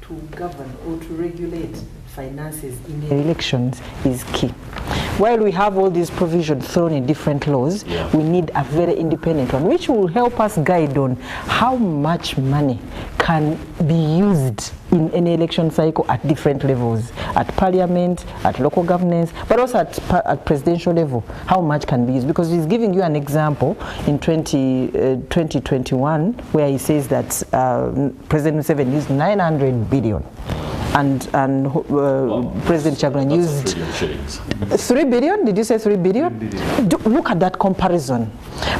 Speaker 3: to govern or to regulate finances in the elections is key. While we have all these provisions thrown in different laws, we need a very independent one, which will help us guide on how much money can be used in any election cycle at different levels, at parliament, at local governance, but also at presidential level, how much can be used. Because he's giving you an example in 2021, where he says that President Museveni used 900 billion. And President Kyagulanyi used 3 billion. Did you say 3 billion? Look at that comparison.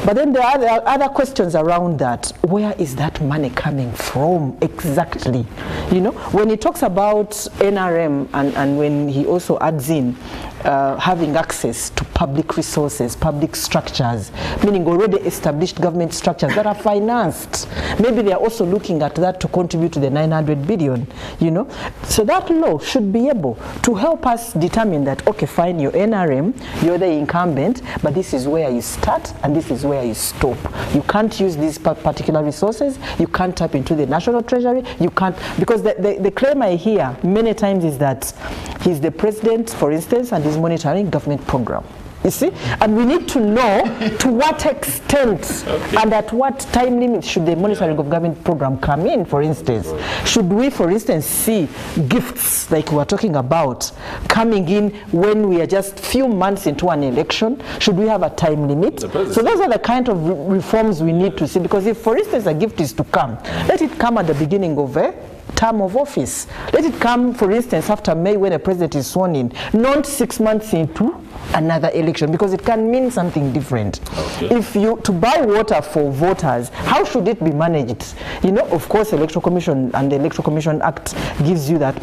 Speaker 3: But then there are other questions around that. Where is that money coming from exactly? You know, when he talks about NRM and when he also adds in having access to public resources, public structures, meaning already established government structures that are financed. Maybe they are also looking at that to contribute to the 900 billion, you know. So that law should be able to help us determine that, okay, fine, you're NRM, you're the incumbent, but this is where you start and this is where you stop. You can't use these particular resources, you can't tap into the national treasury, you can't, because the claim I hear many times is that he's the president, for instance, and he's monitoring government program. You see? And we need to know to what extent and at what time limit should the monitoring of government program come in, for instance. Should we, for instance, see gifts like we were talking about coming in when we are just few months into an election? Should we have a time limit? So those are the kind of reforms we need to see, because if, for instance, a gift is to come, let it come at the beginning of a term of office. Let it come, for instance, after May when a president is sworn in, not 6 months into another election, because it can mean something different. Okay. If you to buy water for voters, how should it be managed? You know, of course, Electoral Commission and the Electoral Commission Act gives you that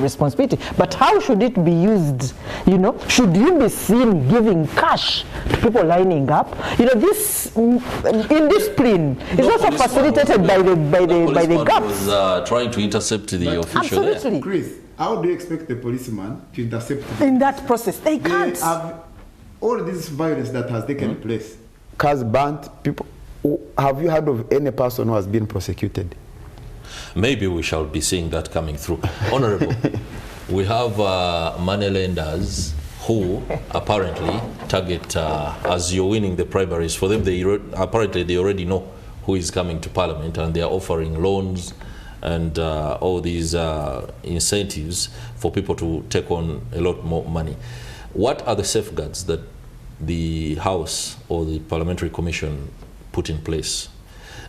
Speaker 3: responsibility. But how should it be used? You know, should you be seen giving cash to people lining up? You know, this indiscipline is also facilitated by the gaps.
Speaker 1: Was trying to intercept the official.
Speaker 3: Absolutely.
Speaker 1: There.
Speaker 2: Chris, how do you expect the policeman to intercept
Speaker 3: in that process? They can't.
Speaker 2: Have all this violence that has taken place. Cars burnt, people. Have you heard of any person who has been prosecuted?
Speaker 1: Maybe we shall be seeing that coming through. Honorable, we have moneylenders who apparently target, as you're winning the primaries, for them, apparently they already know who is coming to Parliament, and they are offering loans and all these incentives for people to take on a lot more money. What are the safeguards that the House or the Parliamentary Commission put in place?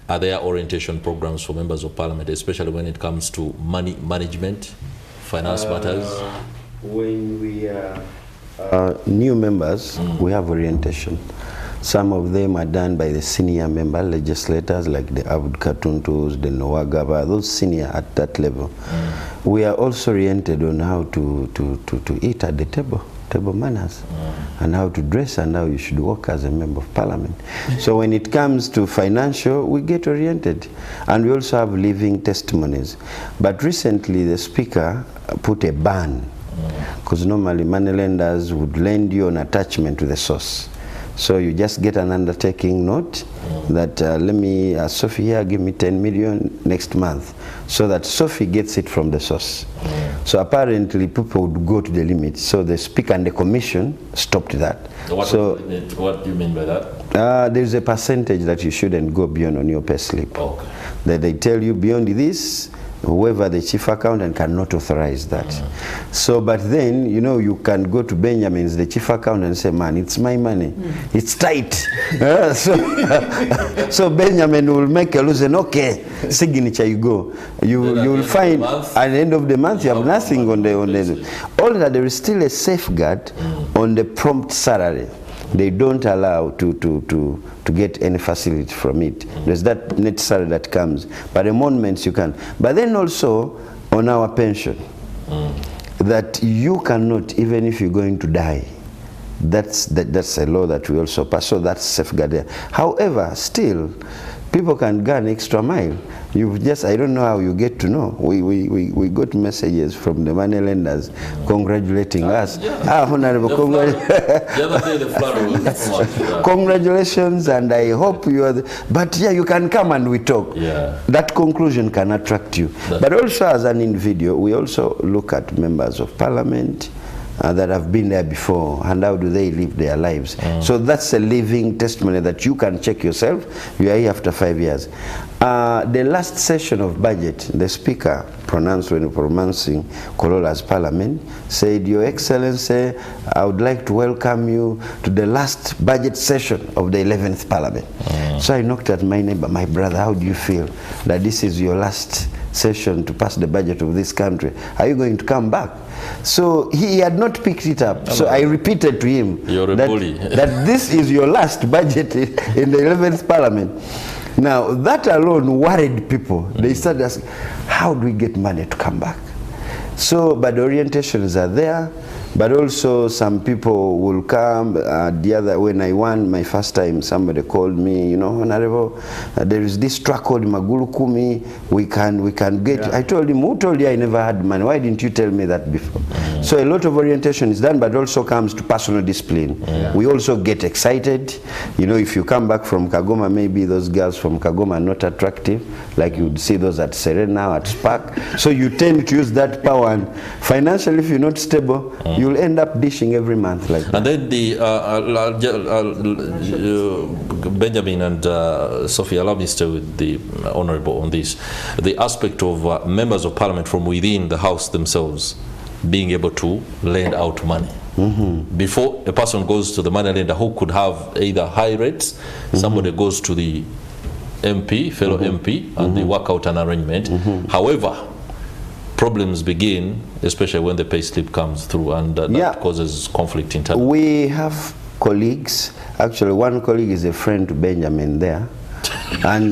Speaker 1: Are there orientation programs for members of Parliament, especially when it comes to money management, finance matters?
Speaker 4: When we are new members, we have orientation. Some of them are done by the senior member legislators, like the Katuntus, the Noagaba, those senior at that level. We are also oriented on how to eat at the table manners, and how to dress, and how you should work as a member of Parliament. So when it comes to financial, we get oriented, and we also have living testimonies. But recently the Speaker put a ban, because normally moneylenders would lend you an attachment to the source. So you just get an undertaking note that let me, Sophie here, give me 10 million next month, so that Sophie gets it from the source. So apparently people would go to the limit. So the Speaker and the Commission stopped that.
Speaker 1: What do you mean by that?
Speaker 4: There's a percentage that you shouldn't go beyond on your pay slip.
Speaker 1: Okay.
Speaker 4: That they tell you beyond this, whoever the chief accountant cannot authorize that. So, but then, you know, you can go to Benjamin's, the chief accountant, and say, man, it's my money. It's tight. So Benjamin will make a loose and okay, signature, you go. You will find at the end of the month you have nothing on the all that. There is still a safeguard on the prompt salary. They don't allow to get any facility from it. There's that net salary that comes, but emoluments you can. But then also on our pension, that you cannot, even if you're going to die. That's a law that we also pass. So that's safeguard there. However, still, people can go an extra mile. You just, I don't know how you get to know. We got messages from the money lenders congratulating us. Honorable, congratulations, and I hope you are. But yeah, you can come and we talk. Yeah. That conclusion can attract you. But also as an individual, we also look at members of Parliament that have been there before, and how do they live their lives. So that's a living testimony that you can check yourself. You are here after 5 years. The last session of budget, the Speaker pronounced when pronouncing Kolola's Parliament, said, Your Excellency, I would like to welcome you to the last budget session of the 11th Parliament. So I knocked at my neighbor, my brother, how do you feel that this is your last session to pass the budget of this country? Are you going to come back? So he had not picked it up. So I repeated to him that this is your last budget in the 11th Parliament. Now that alone worried people. They started asking, how do we get money to come back? So, but the orientations are there. But also some people will come. When I won my first time, somebody called me, you know, Honorable, there is this truck called Magulu Kumi, we can get. Yeah. I told him, who told you I never had money? Why didn't you tell me that before? So a lot of orientation is done, but also comes to personal discipline. We also get excited. You know, if you come back from Kagoma, maybe those girls from Kagoma are not attractive, like you would see those at Serena, at Spark. So you tend to use that power, and financially, if you're not stable, you'll end up dishing every month like that.
Speaker 1: And then the Benjamin and Sophie, allow me to stay with the Honourable on this. The aspect of members of Parliament from within the House themselves being able to lend out money. Before a person goes to the money lender who could have either high rates, somebody goes to the MP, fellow MP, and they work out an arrangement. However, problems begin, especially when the pay slip comes through, and that causes conflict internally.
Speaker 4: We have colleagues. Actually, one colleague is a friend to Benjamin there. And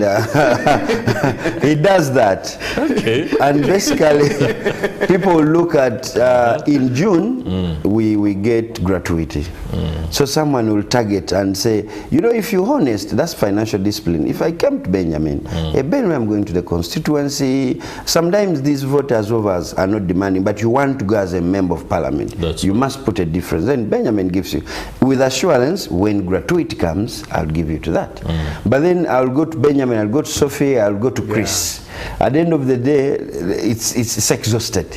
Speaker 4: he does that.
Speaker 1: Okay.
Speaker 4: And basically, people look at, in June, we get gratuity. So someone will target and say, you know, if you're honest, that's financial discipline. If I come to Benjamin, Benjamin, I'm going to the constituency. Sometimes these voters of us are not demanding, but you want to go as a member of parliament. You must put a difference. Then Benjamin gives you. With assurance, when gratuity comes, I'll give you to that. But then I'll go to Benjamin, I'll go to Sophie, I'll go to Chris. At the end of the day, it's exhausted.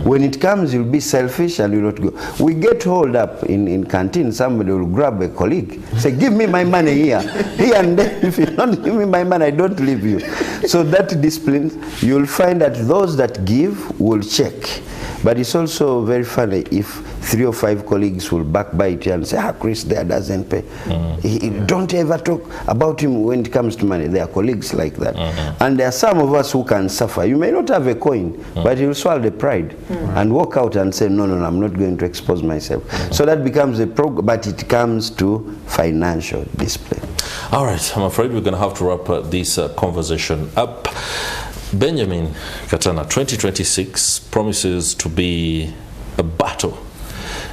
Speaker 4: When it comes, you'll be selfish and you'll not go. We get hold up in canteen, somebody will grab a colleague, say, give me my money here. Here and there, if you don't give me my money, I don't leave you. So that discipline, you'll find that those that give will check. But it's also very funny if 3 or 5 colleagues will backbite you and say, Chris there doesn't pay. Don't ever talk about him when it comes to money. There are colleagues like that. And there are some of us who can suffer. You may not have a coin, but you'll swallow the pride and walk out and say, no, I'm not going to expose myself. So that becomes a problem, but it comes to financial discipline.
Speaker 1: All right, I'm afraid we're going to have to wrap this conversation up. Benjamin Katana, 2026 promises to be a battle,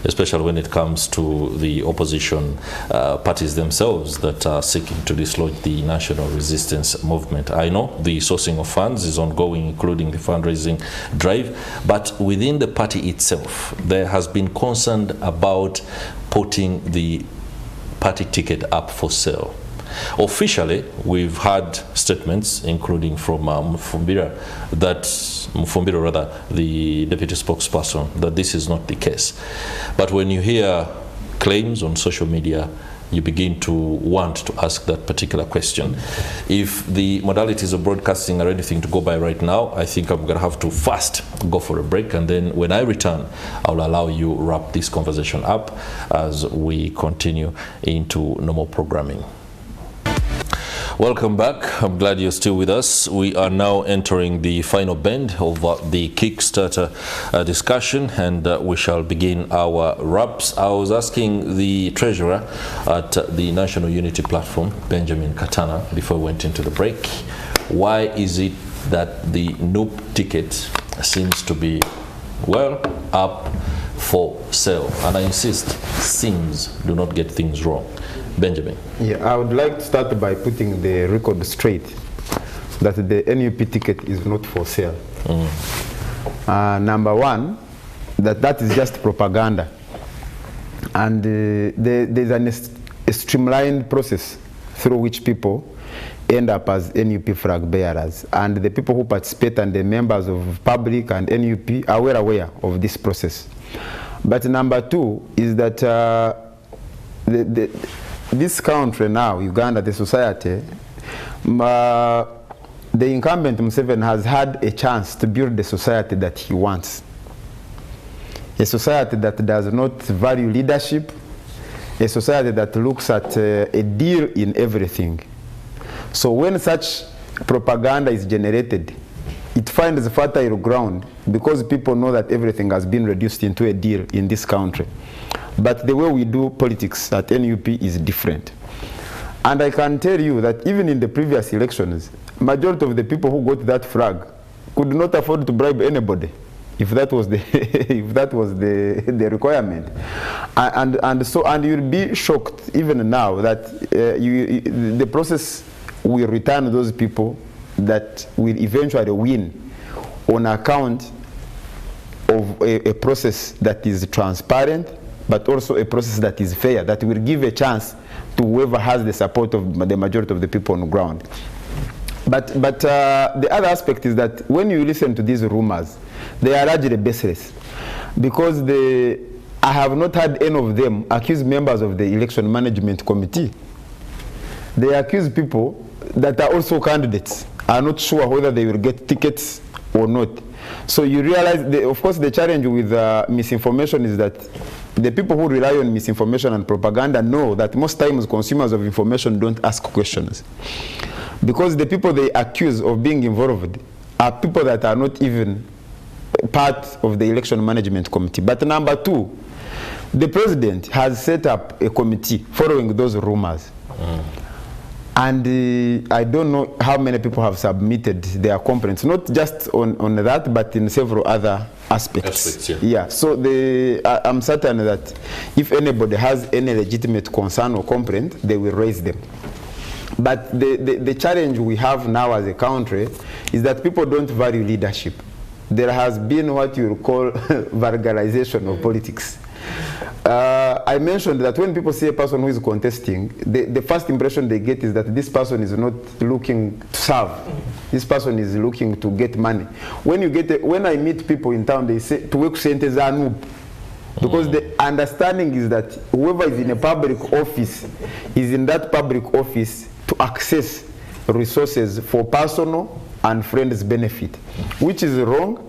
Speaker 1: especially when it comes to the opposition parties themselves that are seeking to dislodge the national resistance movement. I know the sourcing of funds is ongoing, including the fundraising drive, but within the party itself, there has been concern about putting the party ticket up for sale. Officially, we've had statements, including from Mufumbira, the deputy spokesperson, that this is not the case. But when you hear claims on social media, you begin to want to ask that particular question. If the modalities of broadcasting are anything to go by right now, I think I'm going to have to first go for a break, and then when I return, I'll allow you wrap this conversation up as we continue into normal programming. Welcome back. I'm glad you're still with us. We are now entering the final bend of the Kickstarter discussion, and we shall begin our wraps. I was asking the treasurer at the National Unity Platform, Benjamin Katana, before we went into the break, why is it that the NUP ticket seems to be, well, up for sale? And I insist, seems, do not get things wrong. Benjamin. Yeah,
Speaker 2: I would like to start by putting the record straight that the NUP ticket is not for sale. Number one, that is just propaganda. And there's a streamlined process through which people end up as NUP flag bearers. And the people who participate and the members of public and NUP are well aware of this process. But number two is that this country now, Uganda, the society, the incumbent Museveni has had a chance to build the society that he wants. A society that does not value leadership, a society that looks at a deal in everything. So when such propaganda is generated, it finds fertile ground because people know that everything has been reduced into a deal in this country. But the way we do politics at NUP is different. And I can tell you that even in the previous elections, majority of the people who got that flag could not afford to bribe anybody if that was the if that was the requirement. And you'll be shocked even now that the process will return those people that will eventually win on account of a process that is transparent, but also a process that is fair, that will give a chance to whoever has the support of the majority of the people on the ground. But the other aspect is that when you listen to these rumors, they are largely baseless, because I have not heard any of them accuse members of the election management committee. They accuse people that are also candidates, are not sure whether they will get tickets or not. So you realize, of course, the challenge with misinformation is that the people who rely on misinformation and propaganda know that most times consumers of information don't ask questions. because the people they accuse of being involved are people that are not even part of the election management committee. But number two, the president has set up a committee following those rumors. And I don't know how many people have submitted their complaints, not just on that, but in several other aspects. Yeah. So I'm certain that if anybody has any legitimate concern or complaint, they will raise them. But the challenge we have now as a country is that people don't value leadership. There has been what you call vulgarization of politics. I mentioned that when people see a person who is contesting, the first impression they get is that this person is not looking to serve. This person is looking to get money. When I meet people in town, they say to work centers, because the understanding is that whoever is in a public office is in that public office to access resources for personal and friends' benefit, which is wrong.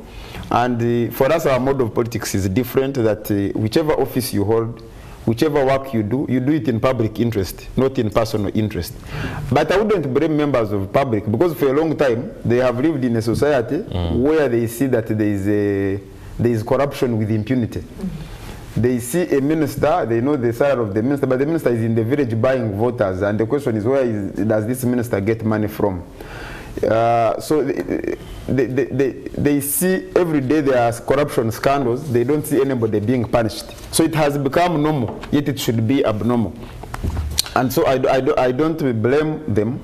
Speaker 2: And for us, our mode of politics is different, that whichever office you hold, whichever work you do it in public interest, not in personal interest. But I wouldn't blame members of public, because for a long time, they have lived in a society where they see that there is corruption with impunity. They see a minister, they know the salary of the minister, but the minister is in the village buying voters, and the question is, where does this minister get money from? So they see every day there are corruption scandals. They don't see anybody being punished. So it has become normal, yet it should be abnormal. And so I don't blame them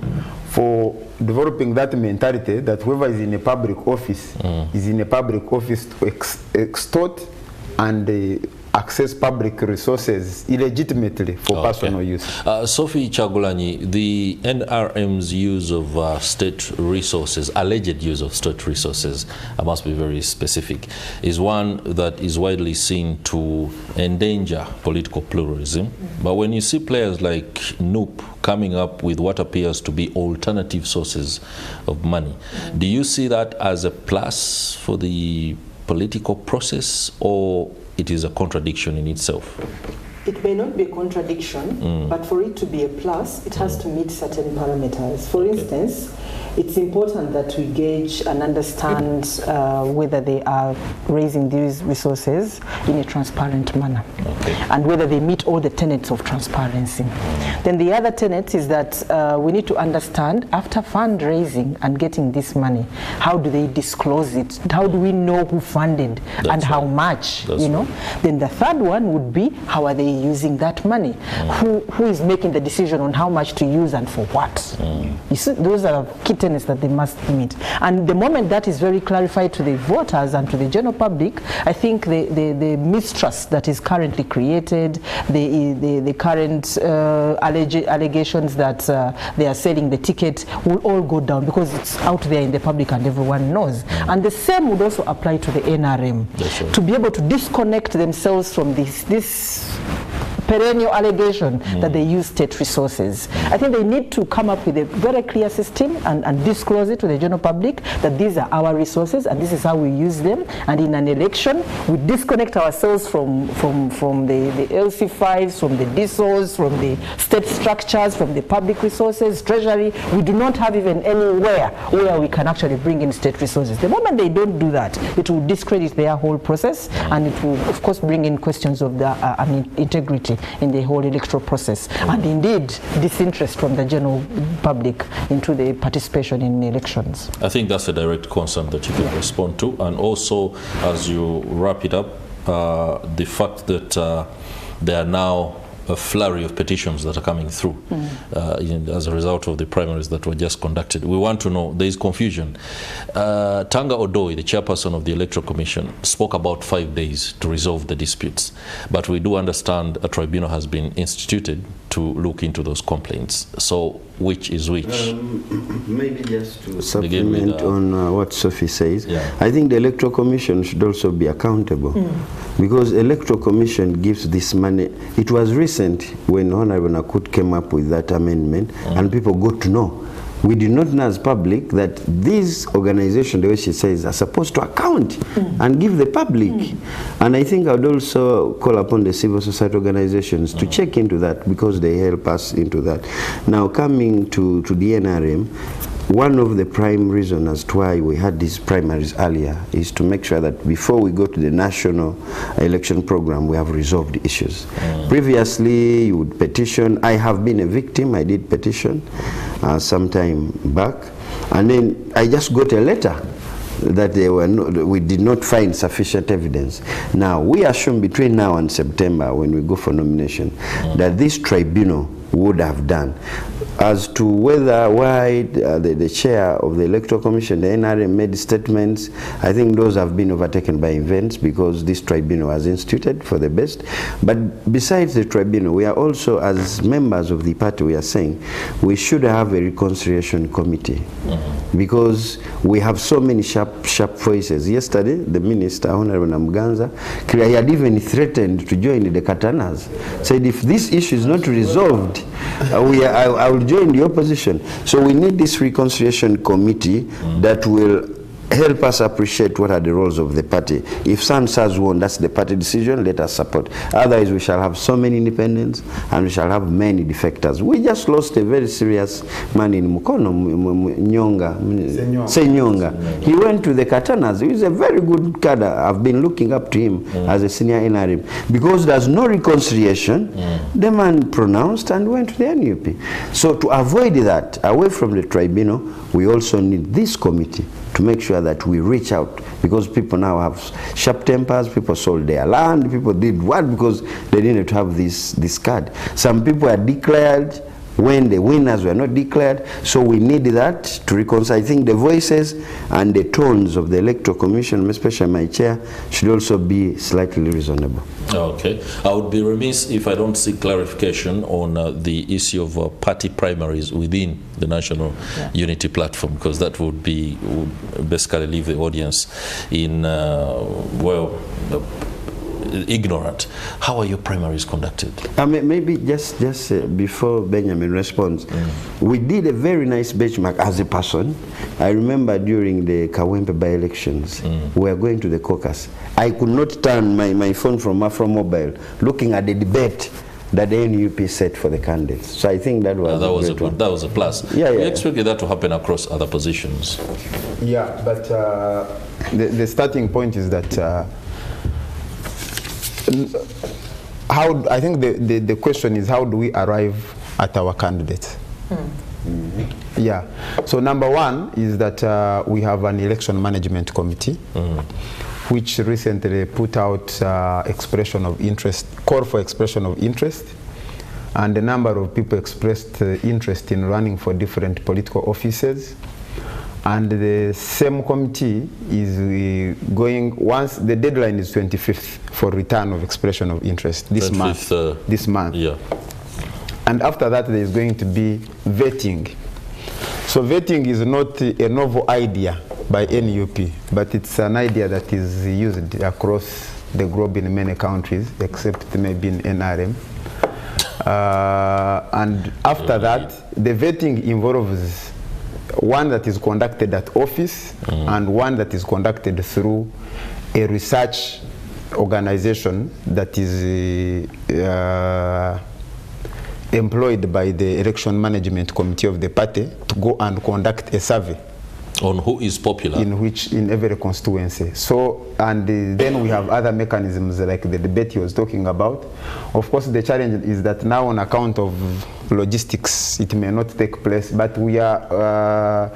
Speaker 2: for developing that mentality that whoever is in a public office is in a public office to extort and access public resources illegitimately for personal use.
Speaker 1: Sophie Kyagulanyi, the NRM's use of state resources, alleged use of state resources, I must be very specific, is one that is widely seen to endanger political pluralism. But when you see players like NUP coming up with what appears to be alternative sources of money, do you see that as a plus for the political process, or it is a contradiction in itself?
Speaker 3: It may not be a contradiction, but for it to be a plus, it has to meet certain parameters. For instance, it's important that we gauge and understand whether they are raising these resources in a transparent manner, and whether they meet all the tenets of transparency. Then the other tenet is that we need to understand, after fundraising and getting this money, how do they disclose it? How do we know who funded and how much? Then the third one would be, how are they using that money? Who is making the decision on how much to use and for what? You see, those are key tenets that they must meet. And the moment that is very clarified to the voters and to the general public, I think the mistrust that is currently created, the current allegations that they are selling the ticket will all go down, because it's out there in the public and everyone knows. And the same would also apply to the NRM, to be able to disconnect themselves from this perennial allegation that they use state resources. I think they need to come up with a very clear system and disclose it to the general public that these are our resources and this is how we use them. And in an election, we disconnect ourselves from the LC5s, from the DSOs, from the state structures, from the public resources, treasury. We do not have even anywhere where we can actually bring in state resources. The moment they don't do that, it will discredit their whole process, and it will, of course, bring in questions of the integrity in the whole electoral process, and indeed disinterest from the general public into the participation in elections.
Speaker 1: I think that's a direct concern that you can respond to, and also, as you wrap it up, the fact that there are now a flurry of petitions that are coming through as a result of the primaries that were just conducted. We want to know, there is confusion. Tanga Odoi, the chairperson of the Electoral Commission, spoke about 5 days to resolve the disputes. But we do understand a tribunal has been instituted to look into those complaints. So which is which?
Speaker 4: Maybe just to supplement on what Sophie says, I think the Electoral Commission should also be accountable, because Electoral Commission gives this money. It was recent when Honorable Nakut came up with that amendment, and people got to know we did not know as public that these organizations, the way she says, are supposed to account and give the public. And I think I would also call upon the civil society organizations to check into that, because they help us into that. Now, coming to the NRM, one of the prime reasons as to why we had these primaries earlier is to make sure that before we go to the national election program, we have resolved issues. Previously, you would petition. I have been a victim. I did petition some time back. And then I just got a letter that they were we did not find sufficient evidence. Now, we assume between now and September, when we go for nomination, that this tribunal would have done. As to why the chair of the Electoral Commission, the NRM, made statements, I think those have been overtaken by events, because this tribunal was instituted for the best. But besides the tribunal, we are also, as members of the party, we are saying we should have a reconciliation committee, because we have so many sharp voices. Yesterday, the minister, Honorable Namganza, he had even threatened to join the Katanas, said if this issue is not resolved, I will join the opposition. So we need this reconciliation committee that will help us appreciate what are the roles of the party. If SANS has won, that's the party decision, let us support. Otherwise, we shall have so many independents and we shall have many defectors. We just lost a very serious man in Mukono, Senyonga. He went to the Katanas. He was a very good cadre. I've been looking up to him as a senior NRM. Because there's no reconciliation, the man pronounced and went to the NUP. So to avoid that, away from the tribunal, we also need this committee to make sure that we reach out, because people now have sharp tempers, people sold their land, people did what, because they didn't have this card. Some people are declared when the winners were not declared, so we need that to reconcile. I think the voices and the tones of the Electoral Commission, especially my chair, should also be slightly reasonable.
Speaker 1: Okay. I would be remiss if I don't seek clarification on the issue of party primaries within the National Unity Platform, because that would basically leave the audience in, ignorant. How are your primaries conducted?
Speaker 4: Maybe just before Benjamin responds, we did a very nice benchmark as a person. I remember during the Kawempe by-elections, we were going to the caucus. I could not turn my phone from mobile looking at the debate that the NUP set for the candidates. So I think that was
Speaker 1: that was a plus.
Speaker 4: Yeah,
Speaker 1: we expected that to happen across other positions.
Speaker 2: Yeah, but the starting point is that I think the question is, how do we arrive at our candidates? Yeah. So number one is that we have an election management committee, which recently put out call for expression of interest, and a number of people expressed interest in running for different political offices. And the same committee is going, once the deadline is 25th for return of expression of interest this month. Yeah. And after that, there is going to be vetting. So vetting is not a novel idea by NUP, but it's an idea that is used across the globe in many countries, except maybe in NRM. And after that, the vetting involves one that is conducted at office and one that is conducted through a research organization that is employed by the election management committee of the party to go and conduct a survey
Speaker 1: on who is popular
Speaker 2: in every constituency. So, and then we have other mechanisms like the debate he was talking about. Of course, the challenge is that now, on account of logistics, it may not take place, but we are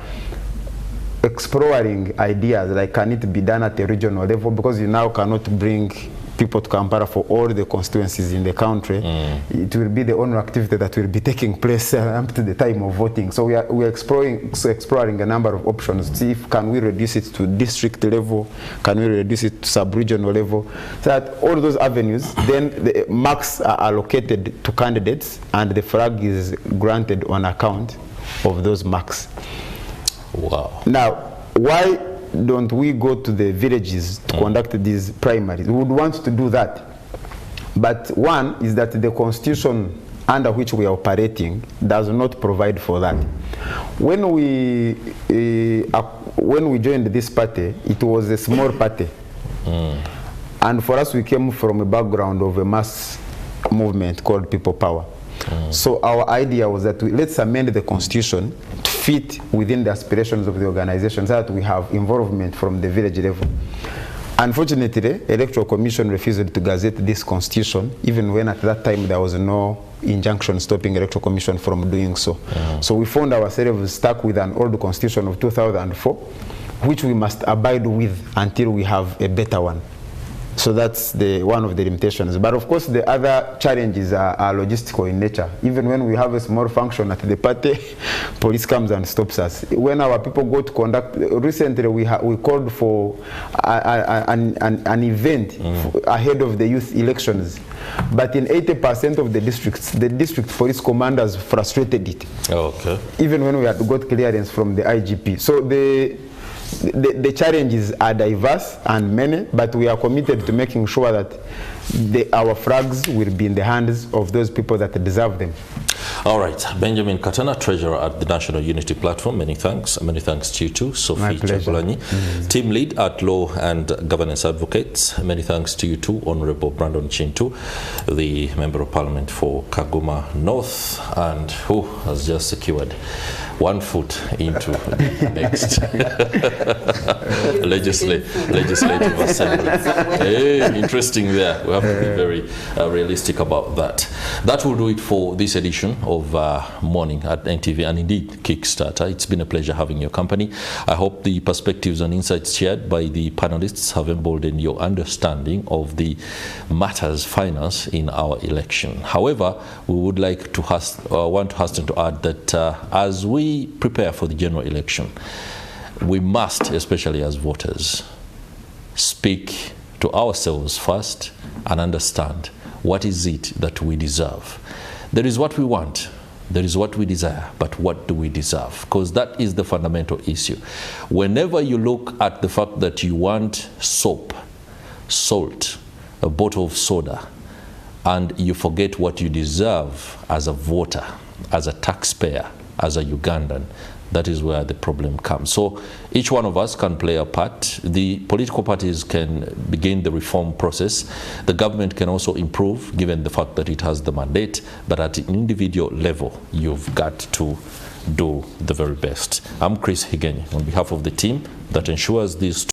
Speaker 2: exploring ideas like, can it be done at a regional level, because you now cannot bring people to Kampala for all the constituencies in the country. It will be the only activity that will be taking place up to the time of voting. So we are exploring a number of options to see if can we reduce it to district level, can we reduce it to sub-regional level, so that all those avenues, then the marks are allocated to candidates and the flag is granted on account of those marks.
Speaker 1: Wow.
Speaker 2: Now, why don't we go to the villages to conduct these primaries? We would want to do that. But one is that the constitution under which we are operating does not provide for that. When we joined this party, it was a small party. And for us, we came from a background of a mass movement called People Power. So our idea was that let's amend the constitution to fit within the aspirations of the organization so that we have involvement from the village level. Unfortunately, the Electoral Commission refused to gazette this constitution, even when at that time there was no injunction stopping the Electoral Commission from doing so. So we found ourselves stuck with an old constitution of 2004, which we must abide with until we have a better one. So that's one of the limitations. But of course, the other challenges are logistical in nature. Even when we have a small function at the party, police comes and stops us. When our people go to conduct, recently we called for an event ahead of the youth elections. But in 80% of the districts, the district police commanders frustrated it. Okay. Even when we had got clearance from the IGP. So the challenges are diverse and many, but we are committed to making sure that our flags will be in the hands of those people that deserve them.
Speaker 1: All right, Benjamin Katana, Treasurer at the National Unity Platform, many thanks. And many thanks to you too, Sophie Kyagulanyi, Team Lead at Law and Governance Advocates. Many thanks to you too, Honorable Brandon Kintu, the Member of Parliament for Kagoma North, and who has just secured 1 foot into the next legislative assembly. Hey, interesting there. We have to be very realistic about that. That will do it for this edition of Morning at NTV, and indeed Kickstarter. It's been a pleasure having your company. I hope the perspectives and insights shared by the panelists have emboldened your understanding of the matters finance in our election. However, we would like to want to hasten to add that as we prepare for the general election, we must, especially as voters, speak to ourselves first and understand what is it that we deserve. There is what we want, there is what we desire, but what do we deserve? Because that is the fundamental issue. Whenever you look at the fact that you want soap, salt, a bottle of soda, and you forget what you deserve as a voter, as a taxpayer, as a Ugandan, that is where the problem comes. So each one of us can play a part. The political parties can begin the reform process. The government can also improve, given the fact that it has the mandate. But at an individual level, you've got to do the very best. I'm Chris Higenyi, on behalf of the team that ensures these